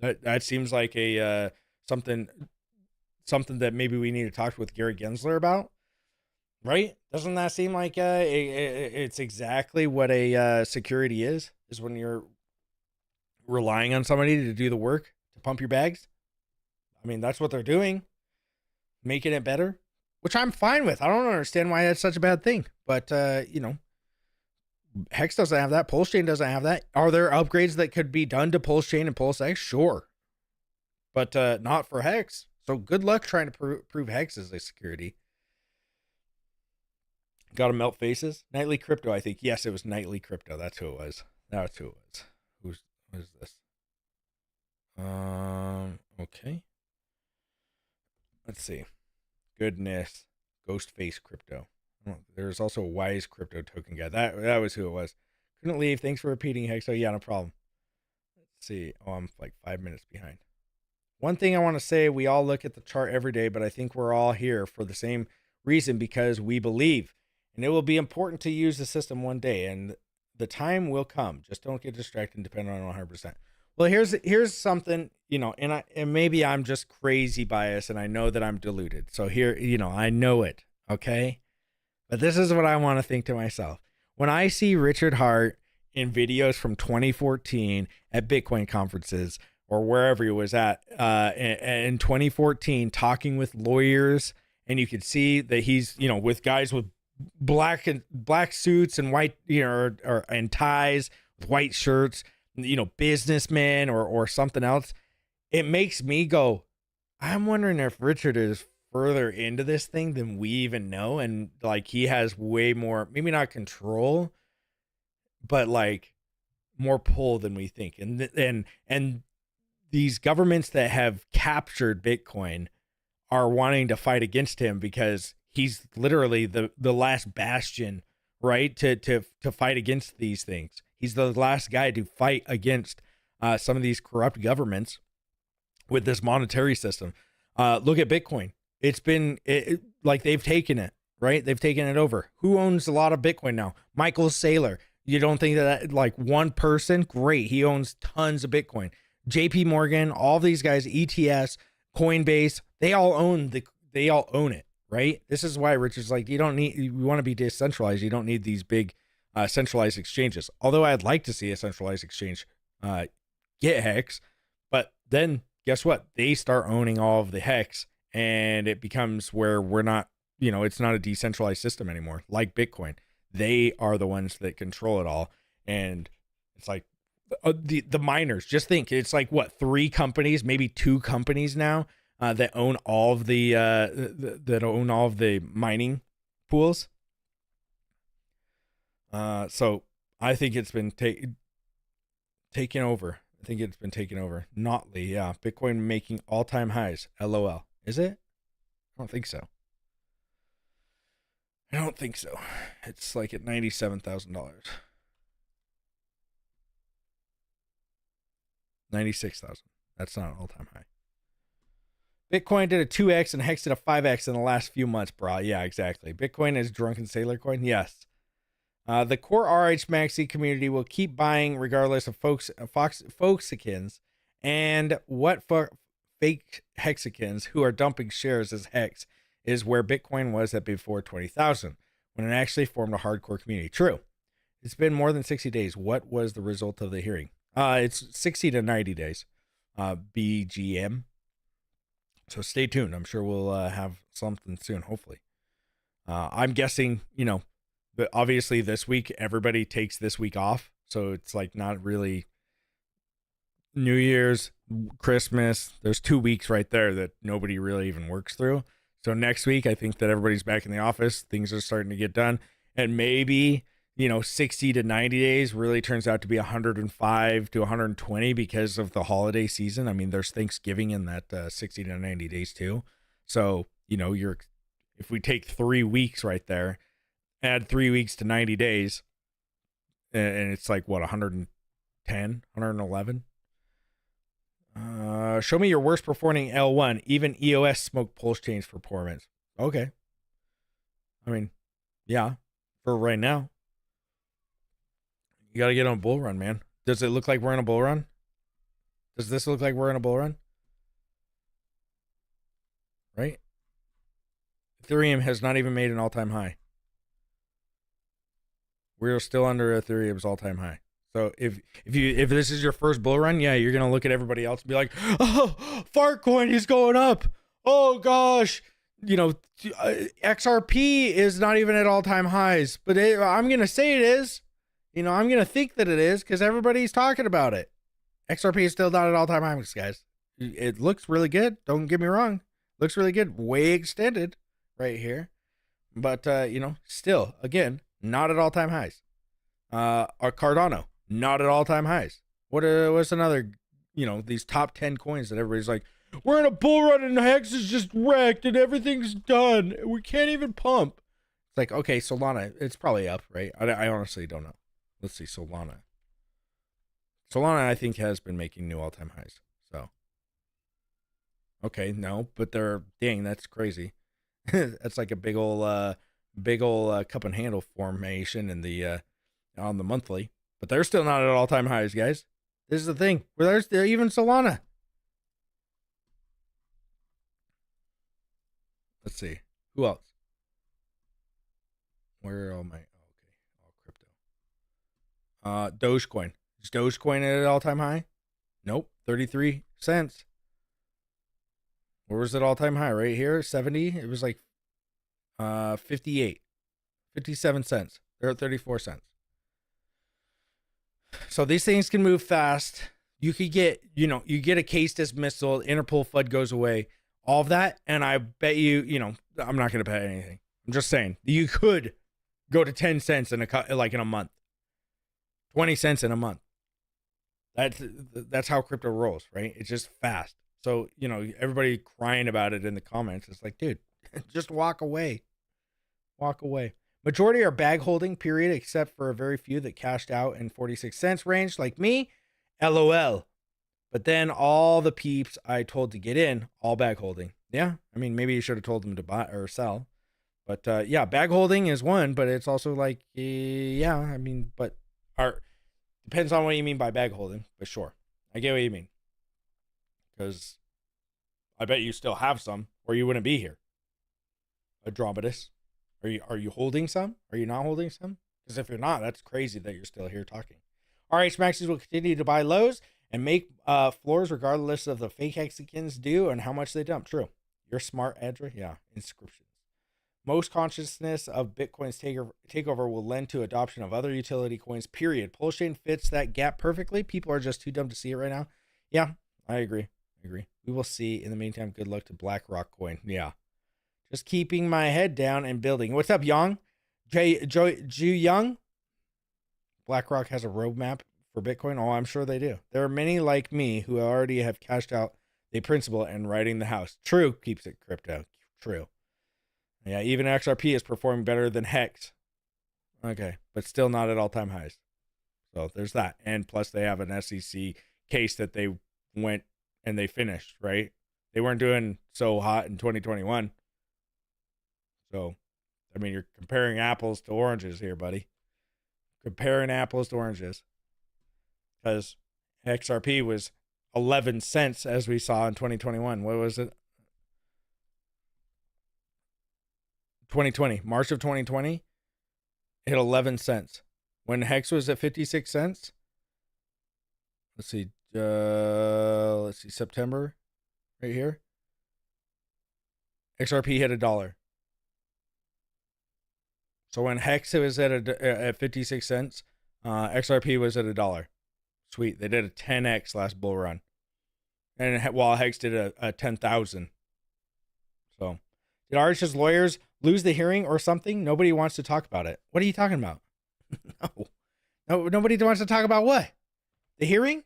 That seems like a something that maybe we need to talk with Gary Gensler about, right? Doesn't that seem like it's exactly what a security is when you're relying on somebody to do the work to pump your bags? I mean, that's what they're doing, making it better, which I'm fine with. I don't understand why that's such a bad thing, but Hex doesn't have that. Pulsechain doesn't have that. Are there upgrades that could be done to Pulsechain and PulseX? Sure. But not for Hex. So good luck trying to prove Hex is a security. Got to melt faces. Nightly Crypto, I think. Yes, it was Nightly Crypto. That's who it was. That's who it was. Who is this? Okay. Let's see. Goodness. Ghostface Crypto. There's also a Wise Crypto token guy. That was who it was. Couldn't leave. Thanks for repeating, Hex. Oh, yeah, no problem. Let's see. Oh, I'm like 5 minutes behind. One thing I want to say, we all look at the chart every day, but I think we're all here for the same reason, because we believe. And it will be important to use the system one day, and the time will come. Just don't get distracted and depend on it 100%. Well, here's something, and maybe I'm just crazy biased, and I know that I'm deluded. So here, I know it, okay? But this is what I want to think to myself. When I see Richard Heart in videos from 2014 at Bitcoin conferences or wherever he was at in 2014, talking with lawyers, and you could see that he's, with guys with black suits and white, and ties, with white shirts, businessmen or something else, it makes me go, I'm wondering if Richard is further into this thing than we even know, and like he has way more, maybe not control, but like more pull than we think. And these governments that have captured Bitcoin are wanting to fight against him, because he's literally the last bastion, right, to fight against these things. He's the last guy to fight against some of these corrupt governments with this monetary system. Look at Bitcoin. It's been like they've taken it, right? They've taken it over. Who owns a lot of Bitcoin now? Michael Saylor. You don't think that like one person? Great. He owns tons of Bitcoin. JP Morgan, all these guys, ETS, Coinbase, they all own it, right? This is why Richard's like, you want to be decentralized. You don't need these big centralized exchanges. Although I'd like to see a centralized exchange get Hex, but then guess what? They start owning all of the Hex, and it becomes where we're not, it's not a decentralized system anymore, like Bitcoin. They are the ones that control it all. And it's like the miners, just think, it's like what, 3 companies, maybe 2 companies now that own all of the mining pools. So I think it's been taken over. I think it's been taken over. Notley, yeah. Bitcoin making all-time highs. LOL. Is it? I don't think so. I don't think so. It's like at $97,000. 96,000. That's not an all-time high. Bitcoin did a 2x and Hex did a 5x in the last few months, bro. Yeah, exactly. Bitcoin is drunken sailor coin. Yes. The core RH Maxi community will keep buying regardless of Pulsechins and what fake Hexicans who are dumping shares as Hex is where Bitcoin was at before 20,000 when it actually formed a hardcore community. True. It's been more than 60 days. What was the result of the hearing? It's 60 to 90 days. BGM. So stay tuned. I'm sure we'll have something soon, hopefully. I'm guessing, but obviously this week, everybody takes this week off. So it's like not really New Year's, Christmas. There's 2 weeks right there that nobody really even works through. So next week, I think that everybody's back in the office. Things are starting to get done. And maybe, 60 to 90 days really turns out to be 105 to 120 because of the holiday season. I mean, there's Thanksgiving in that 60 to 90 days too. So, if we take 3 weeks right there, add 3 weeks to 90 days, and it's like, what, 110, 111? Show me your worst performing L1. Even EOS smoked Pulsechain's performance. Okay. I mean, yeah, for right now. You got to get on a bull run, man. Does it look like we're in a bull run? Does this look like we're in a bull run? Right? Ethereum has not even made an all-time high. We're still under Ethereum's all-time high. So if this is your first bull run, yeah, you're gonna look at everybody else and be like, oh, Fartcoin is going up. Oh gosh, XRP is not even at all-time highs, but I'm gonna say it is. I'm gonna think that it is because everybody's talking about it. XRP is still not at all-time highs, guys. It looks really good. Don't get me wrong. Looks really good. Way extended right here, but still, again, not at all-time highs. Our Cardano, not at all-time highs. What's another, these top 10 coins that everybody's like, we're in a bull run and Hex is just wrecked and everything's done. We can't even pump. It's like, okay, Solana, it's probably up, right? I honestly don't know. Let's see, Solana, I think, has been making new all-time highs. So, okay, no, but dang, that's crazy. That's like a big old cup and handle formation in the on the monthly, but they're still not at all-time highs, guys. This is the thing. There's even Solana. Let's see. Who else? Where are all my... all crypto. Dogecoin. Is Dogecoin at an all-time high? Nope. 33 cents. Where was it all-time high? Right here? 70? It was like 58. 57 cents. They're at 34 cents. So these things can move fast. You could get, you get a case dismissal, Interpol FUD goes away, all of that, and I bet you, I'm not going to bet anything. I'm just saying, you could go to 10 cents in a month. 20 cents in a month. That's how crypto rolls, right? It's just fast. So, everybody crying about it in the comments. It's like, dude, just walk away. Walk away. Majority are bag holding, period, except for a very few that cashed out in 46 cents range, like me. LOL. But then all the peeps I told to get in, all bag holding. Yeah, I mean, maybe you should have told them to buy or sell. But yeah, bag holding is one, but it's also like, yeah, I mean, but depends on what you mean by bag holding. But sure, I get what you mean. Because I bet you still have some, or you wouldn't be here. Andromedus. Are you holding some? Are you not holding some? Because if you're not, that's crazy that you're still here talking. RH Maxis will continue to buy lows and make floors regardless of the fake Hexicans do and how much they dump. True. You're smart, Edra. Yeah. Inscriptions. Most consciousness of Bitcoin's takeover will lend to adoption of other utility coins, period. Pulsechain fits that gap perfectly. People are just too dumb to see it right now. Yeah, I agree. We will see. In the meantime, good luck to BlackRock coin. Yeah. Just keeping my head down and building. What's up, Young? Ju Young? BlackRock has a roadmap for Bitcoin. Oh, I'm sure they do. There are many like me who already have cashed out the principal and writing the house. True keeps it crypto. True. Yeah, even XRP is performing better than Hex. Okay, but still not at all-time highs. So there's that. And plus they have an SEC case that they went and they finished, right? They weren't doing so hot in 2021. So, I mean, you're comparing apples to oranges here, buddy. Comparing apples to oranges. Because XRP was 11 cents as we saw in 2021. What was it? 2020. March of 2020. Hit 11 cents. When Hex was at 56 cents. Let's see. September. Right here. XRP hit $1. So when Hex was at 56 cents, XRP was at $1. Sweet. They did a 10x last bull run. And while Hex did a 10,000. So, did Arch's lawyers lose the hearing or something? Nobody wants to talk about it. What are you talking about? No, nobody wants to talk about what? The hearing?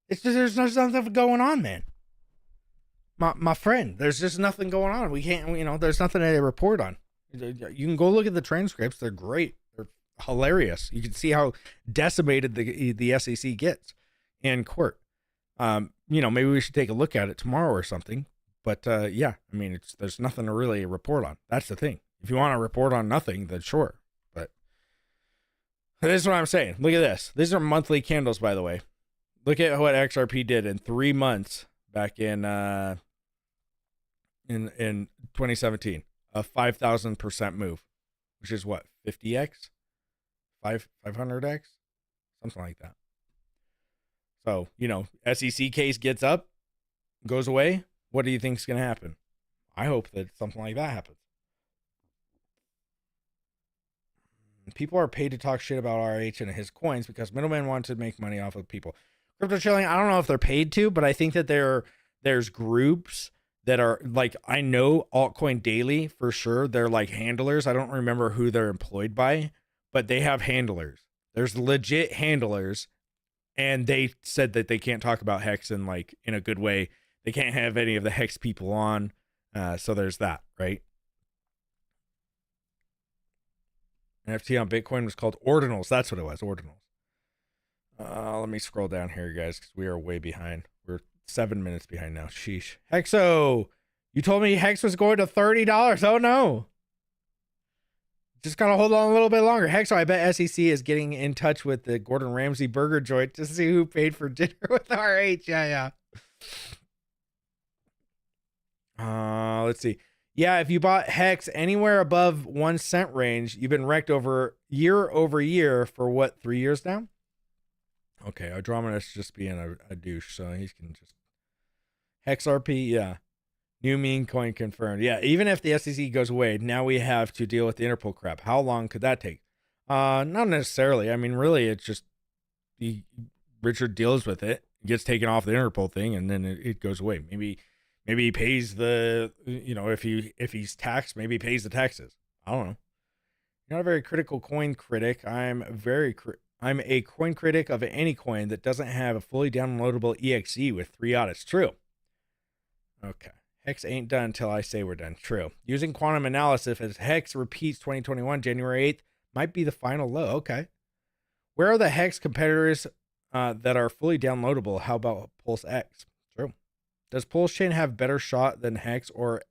It's just, there's nothing going on, man. My friend, there's just nothing going on. We can't, there's nothing to report on. You can go look at the transcripts. They're great. They're hilarious. You can see how decimated the SEC gets in court. Maybe we should take a look at it tomorrow or something. But yeah, I mean, there's nothing to really report on. That's the thing. If you want to report on nothing, then sure. But this is what I'm saying. Look at this. These are monthly candles, by the way. Look at what XRP did in 3 months back in 2017. A 5,000% move, which is what, 50x, 500x, something like that. So SEC case gets up, goes away. What do you think is going to happen? I hope that something like that happens. People are paid to talk shit about RH and his coins because middlemen want to make money off of people. Crypto chilling, I don't know if they're paid to, but I think that there's groups that are like, I know Altcoin Daily for sure. They're like handlers. I don't remember who they're employed by, but they have handlers. There's legit handlers, and they said that they can't talk about Hex in a good way. They can't have any of the Hex people on. So there's that, right? NFT on Bitcoin was called Ordinals. That's what it was, Ordinals. Let me scroll down here, guys, because we are way behind. We're 7 minutes behind now. Sheesh. Hexo, you told me Hex was going to $30. Oh, no. Just got to hold on a little bit longer. Hexo, I bet SEC is getting in touch with the Gordon Ramsay burger joint to see who paid for dinner with RH. Yeah. Let's see. Yeah, if you bought Hex anywhere above 1 cent range, you've been wrecked over year for what, 3 years now? Okay, Andromeda's just being a douche, so he can just HexRP, yeah. New meme coin confirmed. Yeah, even if the SEC goes away, now we have to deal with the Interpol crap. How long could that take? Not necessarily. I mean, really, it's just Richard deals with it, gets taken off the Interpol thing, and then it goes away. Maybe he pays the, if he's taxed, maybe he pays the taxes. I don't know. You're not a very critical coin critic. I'm a coin critic of any coin that doesn't have a fully downloadable EXE with 3 audits. True. Okay. Hex ain't done until I say we're done. True. Using quantum analysis as Hex repeats 2021, January 8th, might be the final low. Okay. Where are the Hex competitors that are fully downloadable? How about Pulsechain? True. Does Pulsechain have better shot than Hex or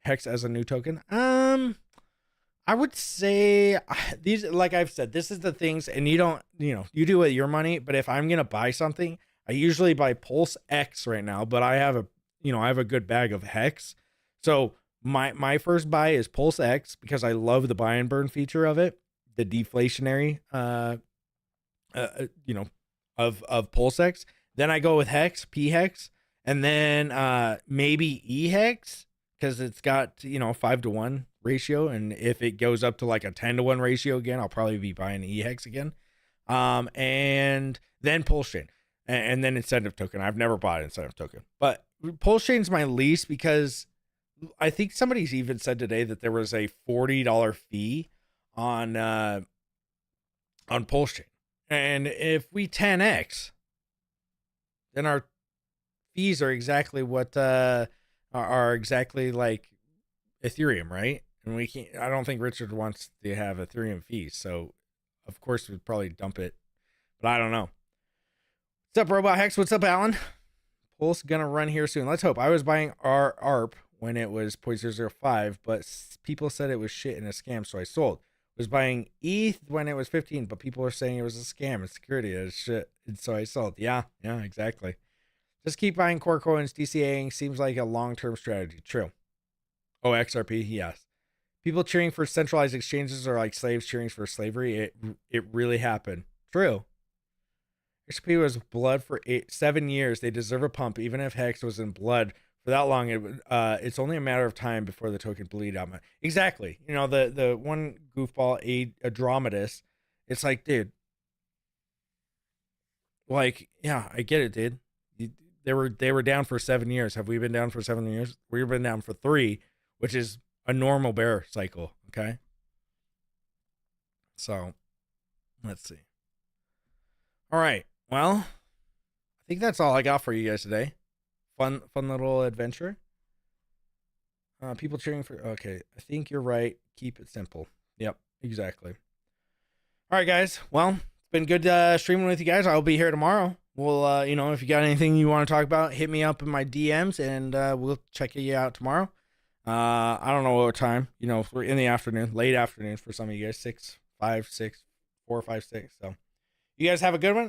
Hex as a new token? I would say these, like I've said, this is the things, and you don't, you do it with your money, but if I'm going to buy something, I usually buy Pulsechain right now, but I have a good bag of Hex. So my first buy is Pulsechain because I love the buy and burn feature of it, the deflationary, of Pulsechain. Then I go with Hex, P-Hex, and then maybe E-Hex because it's got, 5-to-1 ratio, and if it goes up to like a 10-to-1 ratio again, I'll probably be buying E-Hex again. And then Pulsechain, and then incentive token. I've never bought incentive token, but Pulsechain's my least because I think somebody's even said today that there was a $40 fee on Pulsechain, and if we 10x, then our fees are exactly what are exactly like Ethereum, right? And we can't. I don't think Richard wants to have Ethereum fees, so of course we'd probably dump it. But I don't know. What's up, Robot Hex? What's up, Alan? Pulse gonna run here soon. Let's hope. I was buying our ARP when it was 0.005, but people said it was shit and a scam, so I sold. Was buying ETH when it was 15, but people are saying it was a scam and security is shit, and so I sold. Yeah, exactly. Just keep buying core coins. DCAing seems like a long-term strategy. True. Oh, XRP, yes. People cheering for centralized exchanges are like slaves cheering for slavery. It really happened. True. XRP was blood for 7 years. They deserve a pump, even if Hex was in blood for that long. It's only a matter of time before the token bleed out. Exactly. You know, the one goofball, Adrometus. It's like, dude. Like, yeah, I get it, dude. They were down for 7 years. Have we been down for 7 years? We've been down for 3, which is a normal bear cycle. Okay. So, let's see. All right. Well, I think that's all I got for you guys today. Fun little adventure. People cheering for. Okay, I think you're right. Keep it simple. Yep, exactly. All right, guys. Well, it's been good streaming with you guys. I'll be here tomorrow. We'll, if you got anything you want to talk about, hit me up in my DMs, and we'll check you out tomorrow. I don't know what time. We're in the afternoon, late afternoon for some of you guys. 4 or 5, 6. So, you guys have a good one.